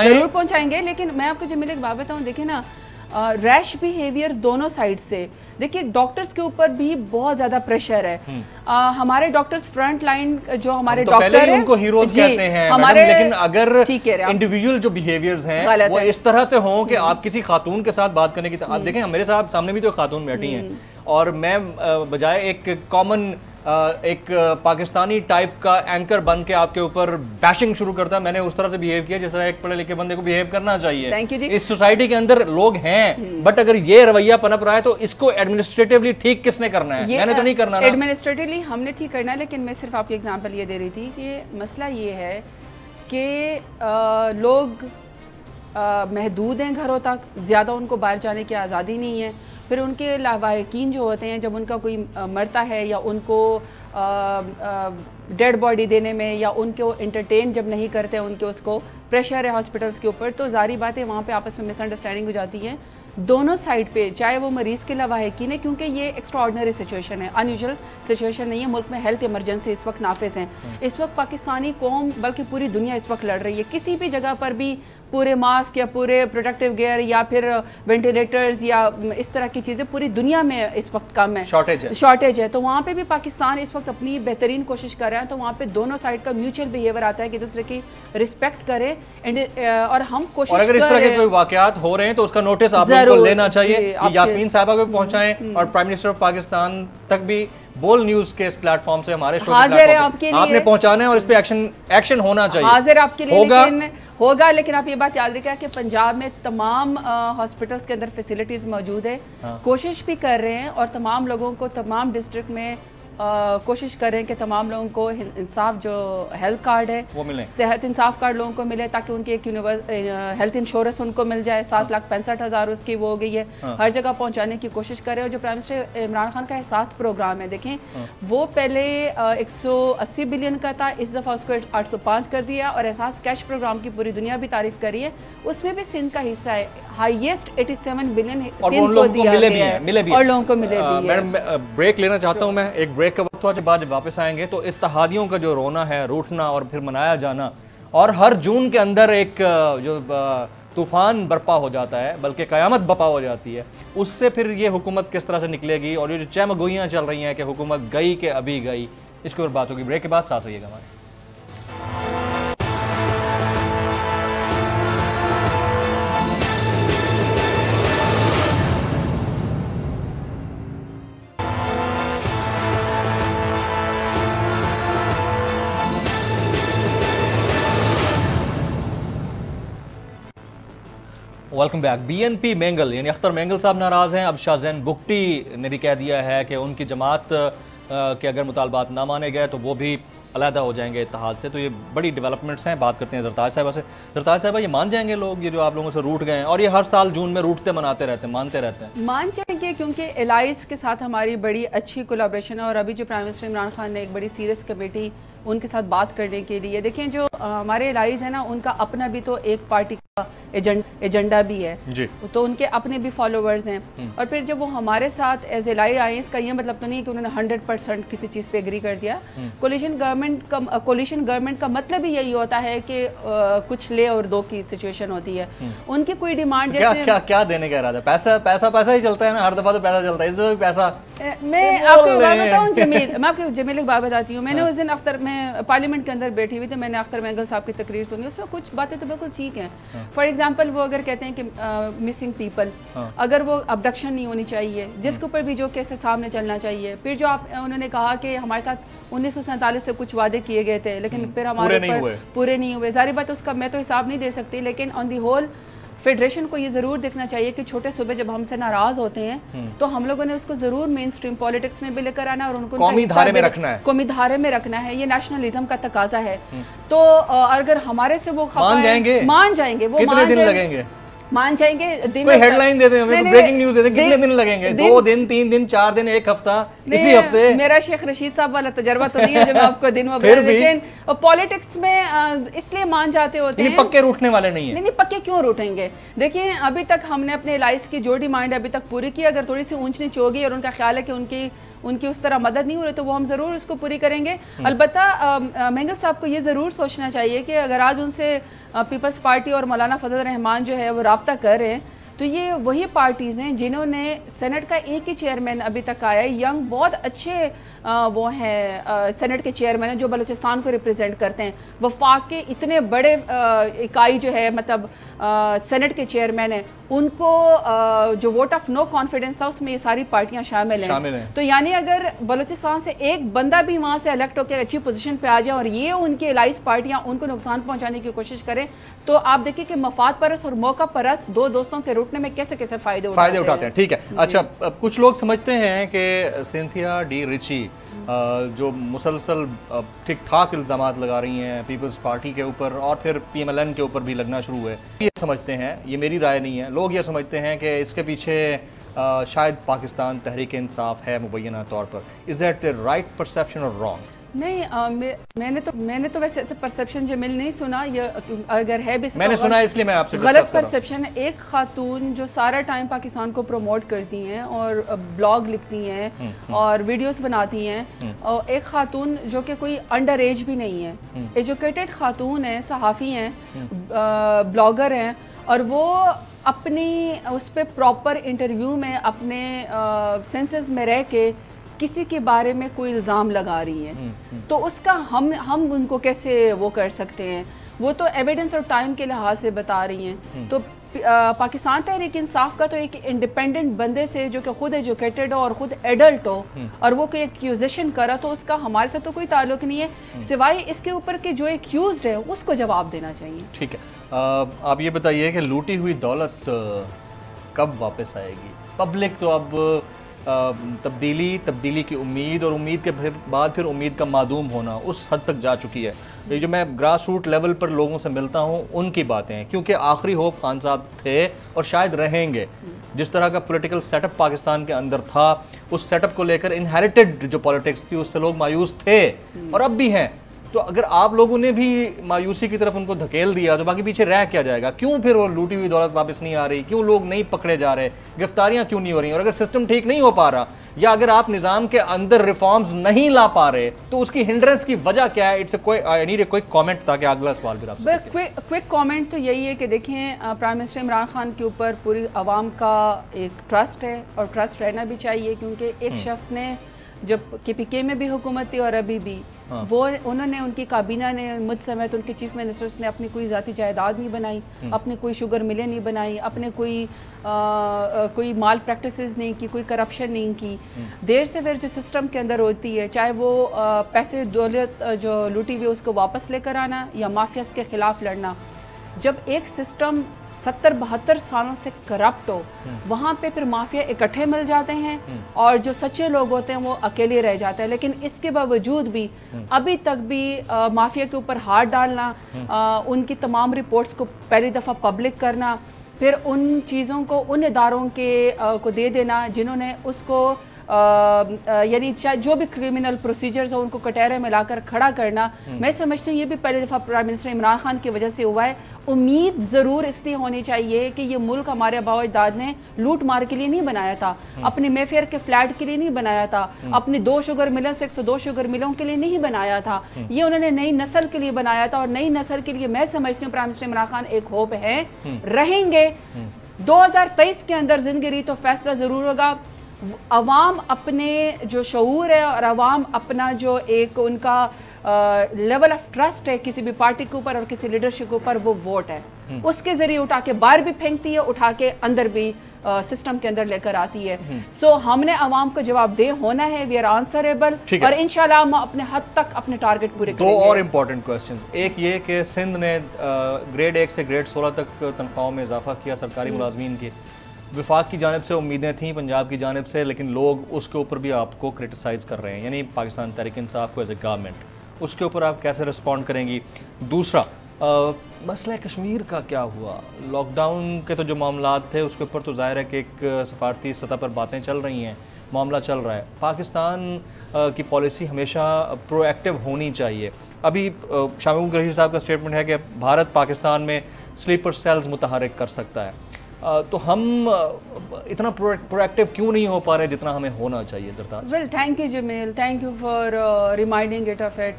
जरूर पहुंचाएंगे। लेकिन मैं आपको जमील एक बात बताऊं, देखिए ना, रैश बिहेवियर दोनों साइड से, देखिए डॉक्टर्स के ऊपर भी बहुत ज्यादा प्रेशर है। हमारे डॉक्टर्स फ्रंट लाइन जो हमारे डॉक्टर हैं, उनको हीरोज कहते हैं हमारे, लेकिन अगर इंडिविजुअल जो बिहेवियर्स हैं वो इस तरह से हों कि आप किसी खातून के साथ बात करने की, आप देखें मेरे साथ सामने भी तो खातून बैठी हैं, और मैं बजाय एक कॉमन एक पाकिस्तानी टाइप का एंकर बन के आपके ऊपर बैशिंग शुरू करता है, मैंने उस तरह से बिहेव किया जिस तरह एक पढ़े लिखे बंदे को बिहेव करना चाहिए। थैंक यू जी। इस सोसाइटी के अंदर लोग हैं, बट अगर ये रवैया पनप रहा है तो इसको एडमिनिस्ट्रेटिवली ठीक किसने करना है? मैंने तो नहीं करना ना। एडमिनिस्ट्रेटिवली हमने ठीक करना है, लेकिन मैं सिर्फ आपकी एग्जांपल ये दे रही थी कि मसला ये है कि लोग महदूद हैं घरों तक, ज़्यादा उनको बाहर जाने की आज़ादी नहीं है। फिर उनके लावाकिन जो होते हैं, जब उनका कोई मरता है या उनको डेड बॉडी देने में या उनको एंटरटेन जब नहीं करते हैं, उनके उसको प्रेशर है हॉस्पिटल्स के ऊपर, तो जारी बात है वहाँ पे आपस में मिसअंडरस्टैंडिंग हो जाती है दोनों साइड पे, चाहे वो मरीज़ के लावाकिन है, क्योंकि ये एक्स्ट्राऑर्डिनरी सिचुएशन है, अनयूजुअल सिचुएशन नहीं है। मुल्क में हेल्थ इमरजेंसी इस वक्त नाफिज हैं। इस वक्त पाकिस्तानी कौम बल्कि पूरी दुनिया इस वक्त लड़ रही है। किसी भी जगह पर भी पूरे मास्क या पूरे प्रोटेक्टिव गियर या फिर वेंटिलेटर्स या इस तरह की चीज़ें पूरी दुनिया में इस वक्त कम है, शॉर्टेज है। तो वहाँ पे भी पाकिस्तान इस वक्त अपनी बेहतरीन कोशिश कर रहा है। तो वहाँ पे दोनों साइड का म्यूचुअल बिहेवियर आता है कि दूसरे की रिस्पेक्ट करे और हम कोशिश और अगर इस तरह के कोई वाकयात हो रहे हैं तो उसका नोटिस आप लोगों को लेना चाहिए, यास्मीन साहबा को पहुंचाएं और प्राइम मिनिस्टर ऑफ पाकिस्तान तक भी बोल न्यूज के इस प्लेटफॉर्म से, हमारे शो आपने पहुंचाना है और इस पे एक्शन होना चाहिए। हाजिर आपके लिए होगा, लेकिन आप ये बात याद रखिए कि पंजाब में तमाम हॉस्पिटल्स के अंदर फैसिलिटीज मौजूद है। कोशिश भी कर रहे हैं और तमाम लोगों को तमाम डिस्ट्रिक्ट में कोशिश करें कि तमाम लोगों को इंसाफ जो हेल्थ कार्ड है वो मिले, सेहत इंसाफ कार्ड लोगों को मिले, ताकि उनकी एक हेल्थ इंश्योरेंस उनको मिल जाए। 7,65,000 उसकी वो हो गई है, हर जगह पहुंचाने की कोशिश करें। और जो प्राइम मिनिस्टर इमरान खान का एहसास प्रोग्राम है, देखें वो पहले 180 बिलियन का था, इस दफ़ा उसको 805 कर दिया। और एहसास कैश प्रोग्राम की पूरी दुनिया भी तारीफ करी है, उसमें भी सिंध का हिस्सा है। हाईएस्ट 87 बिलियन सिंध को दिया गया है और लोगों को मिले भी है। मैडम ब्रेक लेना चाहता हूँ मैं, एक ब्रेक का वक्त हुआ, बाद जब वापस आएंगे तो इत्तेहादियों का जो रोना है, रूठना और फिर मनाया जाना, और हर जून के अंदर एक जो तूफान बर्पा हो जाता है, बल्कि क़यामत बर्पा हो जाती है, उससे फिर ये हुकूमत किस तरह से निकलेगी और ये जो चहमगोइयाँ चल रही हैं कि हुकूमत गई कि अभी गई, इसके ऊपर बात होगी। ब्रेक के बाद साथ रहिएगा हमारे। Welcome back. बीएनपी मेंगल यानी अख्तर मेंगल साहब नाराज हैं। अब शाहजैन बुगटी ने भी कह दिया है कि उनकी जमात के अगर मुतालबात ना माने गए तो वो भी अलहदा हो जाएंगे इत्तेहाद से। तो ये बड़ी डेवलपमेंट्स हैं। बात करते हैं ज़रताज साहबा से। ज़रताज साहबा, ये मान जाएंगे लोग, ये जो आप लोगों से रूठ गए हैं और ये हर साल जून में रूठते मनाते रहते हैं, मानते रहते हैं? मान जाएंगे, क्योंकि एलाइस के साथ हमारी बड़ी अच्छी कोलैबोरेशन है। और अभी जो प्राइम मिनिस्टर इमरान खान ने एक बड़ी सीरियस कमेटी उनके साथ बात करने के लिए, देखें जो हमारे एलाइज है ना, उनका अपना भी तो एक पार्टी का एजेंडा भी है जी। तो उनके अपने भी फॉलोवर्स हैं। और फिर जब वो हमारे साथ एज एलाई आए, इसका ये मतलब तो नहीं कि उन्होंने 100% किसी चीज़ पे एग्री कर दिया। कोलिशन गवर्नमेंट का मतलब ही यही होता है कि कुछ ले और दो की सिचुएशन होती है। उनकी कोई डिमांड जैसे क्या देने का इरादा? पैसा ही चलता है ना, हर दफा तो पैसा चलता है, इस दफा भी पैसा। मैं आपको बात बताऊं जमील, मैं आपको जमील एक बात बताती हूँ। मैंने उस दिन मैं पार्लियामेंट के अंदर बैठी हुई थी, मैंने अख्तर मेंगल साहब की तकरीर सुनी, उसमें कुछ बातें तो बिल्कुल ठीक हैं। फॉर एग्जांपल वो अगर कहते हैं कि मिसिंग पीपल, अगर वो अबडक्शन नहीं होनी चाहिए, जिसके ऊपर भी जो केस सामने चलना चाहिए। फिर जो उन्होंने कहा कि हमारे साथ 1947 से कुछ वादे किए गए थे, लेकिन फिर हमारे पूरे नहीं हुए। जारी बात उसका मैं तो हिसाब नहीं दे सकती, लेकिन ऑन दी होल फेडरेशन को ये जरूर देखना चाहिए कि छोटे सूबे जब हमसे नाराज होते हैं तो हम लोगों ने उसको जरूर मेन स्ट्रीम पॉलिटिक्स में भी लेकर आना और उनको कौमी धारे में रखना है, ये नेशनलिज्म का तकाजा है। तो अगर हमारे से वो मान जाएंगे वो कितने दिन लगेंगे? मान जाएंगे। कोई हेडलाइन दे दें हमें, ब्रेकिंग न्यूज दे दें, कितने दिन लगेंगे? 2 दिन, 3 दिन, 4 दिन, 1 हफ्ता, इसी हफ्ते? मेरा शेख रशीद साहब वाला तजर्बा तो नहीं है जो मैं आपको दिन में बता, लेकिन पॉलिटिक्स में इसलिए मान जाते होते हैं। पक्के रूठने वाले नहीं है। नहीं, पक्के क्यों रूठेंगे? देखिए अभी तक हमने अपने एलाइस की जो डिमांड है अभी तक पूरी की। अगर थोड़ी सी ऊंच नीच होगी और उनका ख्याल है कि उनकी उस तरह मदद नहीं हो रही तो वो हम ज़रूर उसको पूरी करेंगे। अलबत्ता मेंगल साहब को ये ज़रूर सोचना चाहिए कि अगर आज उनसे पीपल्स पार्टी और मौलाना फजल रहमान जो है वो रब्ता कर रहे हैं, तो ये वही पार्टीज़ हैं जिन्होंने सेनेट का एक ही चेयरमैन अभी तक आया है, यंग बहुत अच्छे वो हैं सेनेट के चेयरमैन हैं जो बलूचिस्तान को रिप्रेजेंट करते हैं। वफाक के इतने बड़े इकाई जो है मतलब सेनेट के चेयरमैन हैं, उनको जो वोट ऑफ नो कॉन्फिडेंस था उसमें ये सारी पार्टियां शामिल हैं। तो यानी अगर बलूचिस्तान से एक बंदा भी वहां से इलेक्ट होकर अच्छी पोजीशन पे आ जाए और ये उनकी एलाइज पार्टियां उनको नुकसान पहुंचाने की कोशिश करें, तो आप देखिए कि मफाद परस और मौका परस दो दोस्तों के रूटने में कैसे कैसे फायदे उठाते हैं। ठीक है, अच्छा, कुछ लोग समझते हैं कि सिंथिया डी रिची जो मुसलसल ठीक ठाक इल्जामात लगा रही हैं पीपल्स पार्टी के ऊपर और फिर PMLN के ऊपर भी लगना शुरू हुए, ये समझते हैं, ये मेरी राय नहीं है, लोग ये समझते हैं कि इसके पीछे शायद पाकिस्तान तहरीक इंसाफ है मुबैना तौर पर। इज दैट राइट परसेप्शन और रॉन्ग? नहीं, मैंने तो वैसे ऐसे परसेप्शन जमील नहीं सुना, ये अगर है भी मैंने सुना है इसलिए मैं आपसे गलत परसेप्शन है। एक खातून जो सारा टाइम पाकिस्तान को प्रमोट करती हैं और ब्लॉग लिखती हैं और वीडियोस बनाती हैं, और एक खातून जो कि कोई अंडर एज भी नहीं है, एजुकेटेड खातून है, सहाफ़ी हैं, ब्लॉगर हैं, और वो अपनी उस पर प्रॉपर इंटरव्यू में अपने सेंसेस में रह के किसी के बारे में कोई इल्ज़ाम लगा रही हैं, तो उसका हम उनको कैसे वो कर सकते हैं? वो तो एविडेंस और टाइम के लिहाज से बता रही हैं। तो पाकिस्तान तहरीक इंसाफ का तो एक इंडिपेंडेंट बंदे से जो कि खुद एजुकेटेड हो और खुद एडल्ट हो और वो कोई एक्यूजेशन करा, तो उसका हमारे से तो कोई ताल्लुक नहीं है, सिवाय इसके ऊपर के जो एक्यूज्ड है उसको जवाब देना चाहिए। ठीक है, आप ये बताइए कि लूटी हुई दौलत कब वापस आएगी? पब्लिक तो अब तब्दीली की उम्मीद और उम्मीद के बाद फिर उम्मीद का मादूम होना उस हद तक जा चुकी है। ये जो मैं ग्रास रूट लेवल पर लोगों से मिलता हूँ उनकी बातें हैं, क्योंकि आखिरी होप खान साहब थे और शायद रहेंगे। जिस तरह का पॉलिटिकल सेटअप पाकिस्तान के अंदर था, उस सेटअप को लेकर इनहेरिटेड जो पॉलिटिक्स थी उससे लोग मायूस थे और अब भी हैं। तो अगर आप लोगों ने भी मायूसी की तरफ उनको धकेल दिया तो बाकी पीछे रह क्या जाएगा? क्यों फिर वो लूटी हुई दौलत वापस नहीं आ रही? क्यों लोग नहीं पकड़े जा रहे? गिरफ्तारियां क्यों नहीं हो रही? और अगर सिस्टम ठीक नहीं हो पा रहा या अगर आप निजाम के अंदर रिफॉर्म्स नहीं ला पा रहे तो उसकी हिंड्रेंस की वजह क्या है? I need a quick comment ताकि अगला सवाल फिर आपसे। क्विक कमेंट तो यही है कि देखें, प्राइम मिनिस्टर इमरान खान के ऊपर पूरी आवाम का एक ट्रस्ट है और ट्रस्ट रहना भी चाहिए, क्योंकि एक शख्स ने जब KPK में भी हुकूमत थी और अभी भी वो उन्होंने, उनकी काबीना ने मुझ समेत उनके चीफ मिनिस्टर्स ने अपनी कोई ज़ाती जायदाद नहीं बनाई, अपनी कोई शुगर मिलें नहीं बनाई, अपने कोई माल प्रैक्टिसेस नहीं की, कोई करप्शन नहीं की। देर से देर जो सिस्टम के अंदर होती है, चाहे वो पैसे दौलत जो लूटी हुई उसको वापस लेकर आना या माफियाज के खिलाफ लड़ना, जब एक सिस्टम 70-72 सालों से करप्ट हो, वहाँ पे फिर माफिया इकट्ठे मिल जाते हैं और जो सच्चे लोग होते हैं वो अकेले रह जाते हैं। लेकिन इसके बावजूद भी अभी तक भी माफिया के ऊपर हाथ डालना, उनकी तमाम रिपोर्ट्स को पहली दफ़ा पब्लिक करना, फिर उन चीज़ों को उन इदारों के को दे देना जिन्होंने उसको यानी जो भी क्रिमिनल प्रोसीजर्स हो उनको कटहरे में लाकर खड़ा करना, मैं समझती हूँ ये भी पहली दफ़ा प्राइम मिनिस्टर इमरान खान की वजह से हुआ है। उम्मीद ज़रूर इसलिए होनी चाहिए कि ये मुल्क हमारे आबाओ अजदाद ने लूट मार के लिए नहीं बनाया था, अपने मेफेयर के फ्लैट के लिए नहीं बनाया था, अपनी 2 शुगर मिलों से 102 शुगर मिलों के लिए नहीं बनाया था, ये उन्होंने नई नस्ल के लिए बनाया था। और नई नस्ल के लिए मैं समझती हूँ प्राइम मिनिस्टर इमरान खान एक होप है, रहेंगे। 2023 के अंदर जिंदगी तो फैसला ज़रूर होगा। अवाम अपने जो शऊर है और अवाम अपना जो एक उनका लेवल ऑफ ट्रस्ट है किसी भी पार्टी के ऊपर और किसी लीडरशिप के ऊपर, वो वोट है, उसके जरिए उठा के बाहर भी फेंकती है, उठा के अंदर भी सिस्टम के अंदर लेकर आती है। सो हमने अवाम को जवाबदेह होना है, वी आर आंसरेबल, और इंशाल्लाह हम अपने हद तक अपने टारगेट पूरे करेंगे। 2 और इम्पोर्टेंट क्वेश्चंस, एक ये कि सिंध ने ग्रेड 1 से ग्रेड 16 तक तनख्वाहों में इजाफा किया सरकारी मुलाजमीन की। विफाक की जानिब से उम्मीदें थीं, पंजाब की जानिब से, लेकिन लोग उसके ऊपर भी आपको क्रिटिसाइज़ कर रहे हैं, यानी पाकिस्तान तहरीक इंसाफ को एज ए गवर्नमेंट, उसके ऊपर आप कैसे रिस्पॉन्ड करेंगी? दूसरा, मसला कश्मीर का क्या हुआ? लॉकडाउन के तो जो मामलात थे उसके ऊपर तो जाहिर है कि एक सफारती सतह पर बातें चल रही हैं, मामला चल रहा है। पाकिस्तान की पॉलिसी हमेशा प्रोएक्टिव होनी चाहिए। अभी शामिल कुरैशी साहब का स्टेटमेंट है कि भारत पाकिस्तान में स्लीपर सेल्स मुतहरिक कर सकता है, तो हम इतना प्रोएक्टिव क्यों नहीं हो पा रहे जितना हमें होना चाहिए? Zardaz. Well, thank you Jameel, thank you for reminding it of it.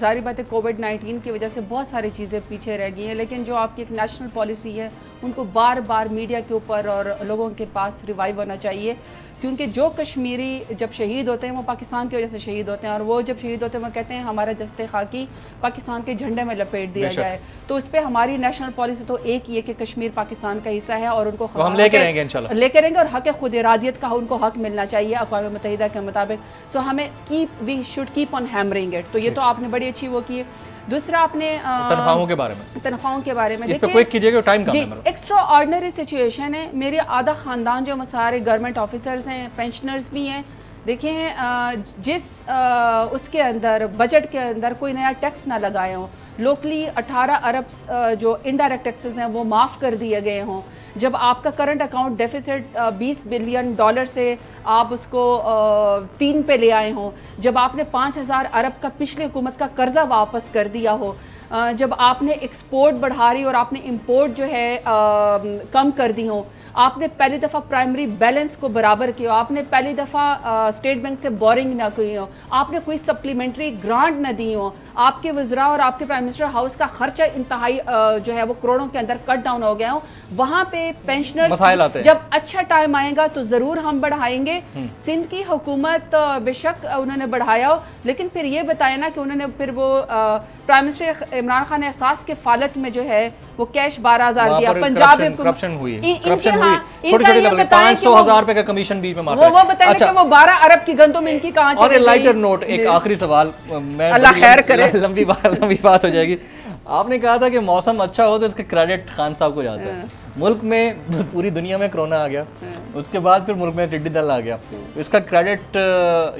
जाहिर बात है कोविड-19 की वजह से बहुत सारी चीज़ें पीछे रह गई हैं, लेकिन जो आपकी एक नेशनल पॉलिसी है उनको बार बार मीडिया के ऊपर और लोगों के पास रिवाइव होना चाहिए, क्योंकि जो कश्मीरी जब शहीद होते हैं वो पाकिस्तान की वजह से शहीद होते हैं, और वो जब शहीद होते हैं वो कहते हैं हमारा जस्ते खाकी पाकिस्तान के झंडे में लपेट दिया जाए। तो उस पर हमारी नेशनल पॉलिसी तो एक ही है कि कश्मीर पाकिस्तान का हिस्सा है और उनको हम लेके रहेंगे इंशाल्लाह, लेके रहेंगे, और हक खुद इरादियत का उनको हक मिलना चाहिए अक़वाम मुत्तहिदा के मुताबिक। सो हमें we should keep on hammering it. तो ये तो आपने बड़ी अच्छी वो की। दूसरा आपने तनख्वाहों के बारे में देखिए क्विक कीजिएगा, टाइम कम है। एक्स्ट्रा ऑर्डिनरी सिचुएशन है। मेरे आधा ख़ानदान जो सारे गवर्नमेंट ऑफिसर्स हैं, पेंशनर्स भी हैं। देखें जिस उसके अंदर बजट के अंदर कोई नया टैक्स ना लगाए हों, लोकली 18 अरब जो इनडायरेक्ट टैक्सेस हैं वो माफ़ कर दिए गए हों, जब आपका करंट अकाउंट डेफिसिट $20 बिलियन से आप उसको 3 पे ले आए हों, जब आपने 5000 अरब का पिछले हुकूमत का कर्जा वापस कर दिया हो, जब आपने एक्सपोर्ट बढ़ा रही और आपने इंपोर्ट जो है कम कर दी हो, आपने पहली दफ़ा प्राइमरी बैलेंस को बराबर किया, आपने पहली दफ़ा स्टेट बैंक से बोरिंग ना की हो, आपने कोई सप्लीमेंट्री ग्रांट ना दी हो, आपके वज़रा और आपके प्राइम मिनिस्टर हाउस का खर्चा इंतहाई जो है वो करोड़ों के अंदर कट डाउन हो गया हो, वहाँ पे पेंशनर्स जब अच्छा टाइम आएगा तो ज़रूर हम बढ़ाएंगे। सिंध की हुकूमत बेशक उन्होंने बढ़ाया हो, लेकिन फिर ये बताया ना कि उन्होंने फिर वो प्राइम मिनिस्टर इमरान खान ने एहसास के फालत में जो है वो कैश 12,000 दिया। पंजाब में करप्शन हुई, $500,000 रुपए का कमीशन बीच में मारते वो बताया कि वो 12 अरब की गंदुम इनकी कहाँ चली गई। लाइटर नोट, एक आखिरी सवाल, मैं अल्लाह खैर करे, लंबी बात हो जाएगी। आपने कहा था कि मौसम अच्छा हो तो इसके क्रेडिट खान साहब को जाता है। मुल्क में पूरी दुनिया में कोरोना आ गया, उसके बाद फिर मुल्क में टिड्डी दल आ गया, इसका क्रेडिट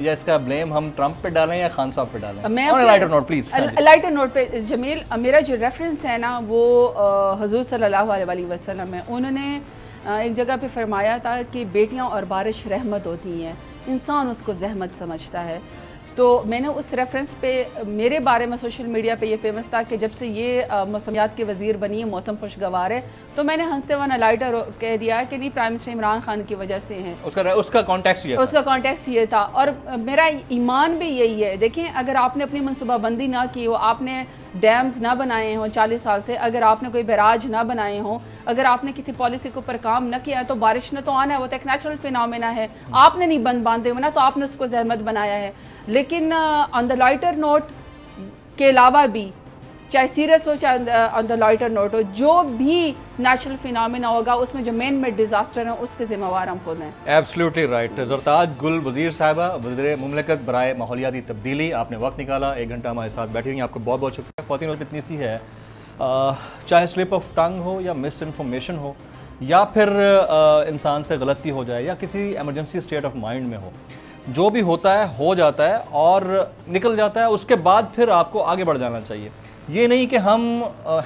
या इसका ब्लेम हम ट्रंप पे डालें या खान साहब पे डालें? Lighter note please. Lighter note पे जमील, मेरा जो रेफरेंस है ना वो हुजूर सल्लल्लाहु अलैहि वसल्लम है। उन्होंने एक जगह पे फरमाया था कि बेटियां और बारिश रहमत होती हैं, इंसान उसको जहमत समझता है। तो मैंने उस रेफरेंस पे मेरे बारे में सोशल मीडिया पे ये फेमस था कि जब से ये मौसमियात के वज़ीर बनी है, मौसम खुशगवार है, तो मैंने हंसते हुए लाइटर कह दिया कि नहीं, प्राइम मिनिस्टर इमरान खान की वजह से हैं। उसका कॉन्टेक्स्ट ये था और मेरा ईमान भी यही है। देखें, अगर आपने अपनी मनसूबाबंदी ना की हो, आपने डैम्स ना बनाए हों 40 साल से, अगर आपने कोई बैराज ना बनाए हों, अगर आपने किसी पॉलिसी के ऊपर काम न किया तो बारिश ने तो आना है, वो तो एक नेचुरल फिनोमेना है। आपने नहीं बंद बांधे हुए ना, तो आपने उसको जहमत बनाया है। लेकिन ऑन द लाइटर नोट के अलावा भी, चाहे सीरियस हो चाहे ऑन द लाइटर नोट हो, जो भी नेचुरल फिनोमेना होगा उसमें जो मेन मेड डिजास्टर है उसके जिम्मेवार हम खुद हैं। Absolutely right. ज़रताज गुल वज़ीर साहिबा, वज़ीर मुमलिकत बराए माहौलियाती तब्दीली, आपने वक्त निकाला, 1 घंटा हमारे साथ बैठी रही, आपको बहुत बहुत शुक्रिया। ख़वातीन और इतनी सी है, चाहे स्लिप ऑफ टंग हो या मिस इन्फॉर्मेशन हो या फिर इंसान से गलती हो जाए या किसी एमरजेंसी स्टेट ऑफ माइंड में हो, जो भी होता है हो जाता है और निकल जाता है, उसके बाद फिर आपको आगे बढ़ जाना चाहिए। ये नहीं कि हम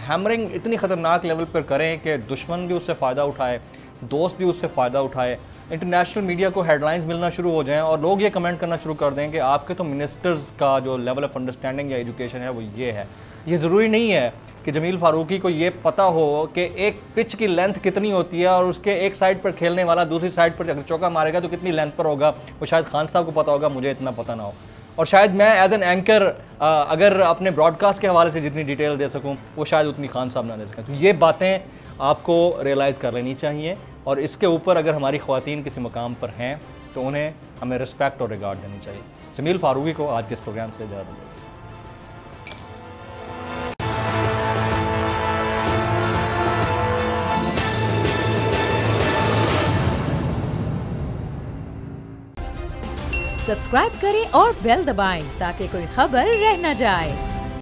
हैमरिंग इतनी ख़तरनाक लेवल पर करें कि दुश्मन भी उससे फ़ायदा उठाए, दोस्त भी उससे फ़ायदा उठाए, इंटरनेशनल मीडिया को हेडलाइंस मिलना शुरू हो जाएं और लोग ये कमेंट करना शुरू कर दें कि आपके तो मिनिस्टर्स का जो लेवल ऑफ अंडरस्टैंडिंग या एजुकेशन है वो ये है। ये ज़रूरी नहीं है कि जमील फ़ारूकी को ये पता हो कि एक पिच की लेंथ कितनी होती है और उसके एक साइड पर खेलने वाला दूसरी साइड पर अगर चौका मारेगा तो कितनी लेंथ पर होगा, वो शायद खान साहब को पता होगा, मुझे इतना पता ना हो। और शायद मैं एज एन एंकर अगर अपने ब्रॉडकास्ट के हवाले से जितनी डिटेल दे सकूँ वो शायद उतनी खान साहब ना दे सकें। तो ये बातें आपको रियलाइज़ कर लेनी चाहिए और इसके ऊपर अगर हमारी ख़वातीन किसी मकाम पर हैं तो उन्हें हमें रिस्पेक्ट और रिगार्ड देनी चाहिए। जमील फ़ारूकी को आज के इस प्रोग्राम से ज़्यादा सब्सक्राइब करें और बेल दबाएं ताकि कोई खबर रह न जाए।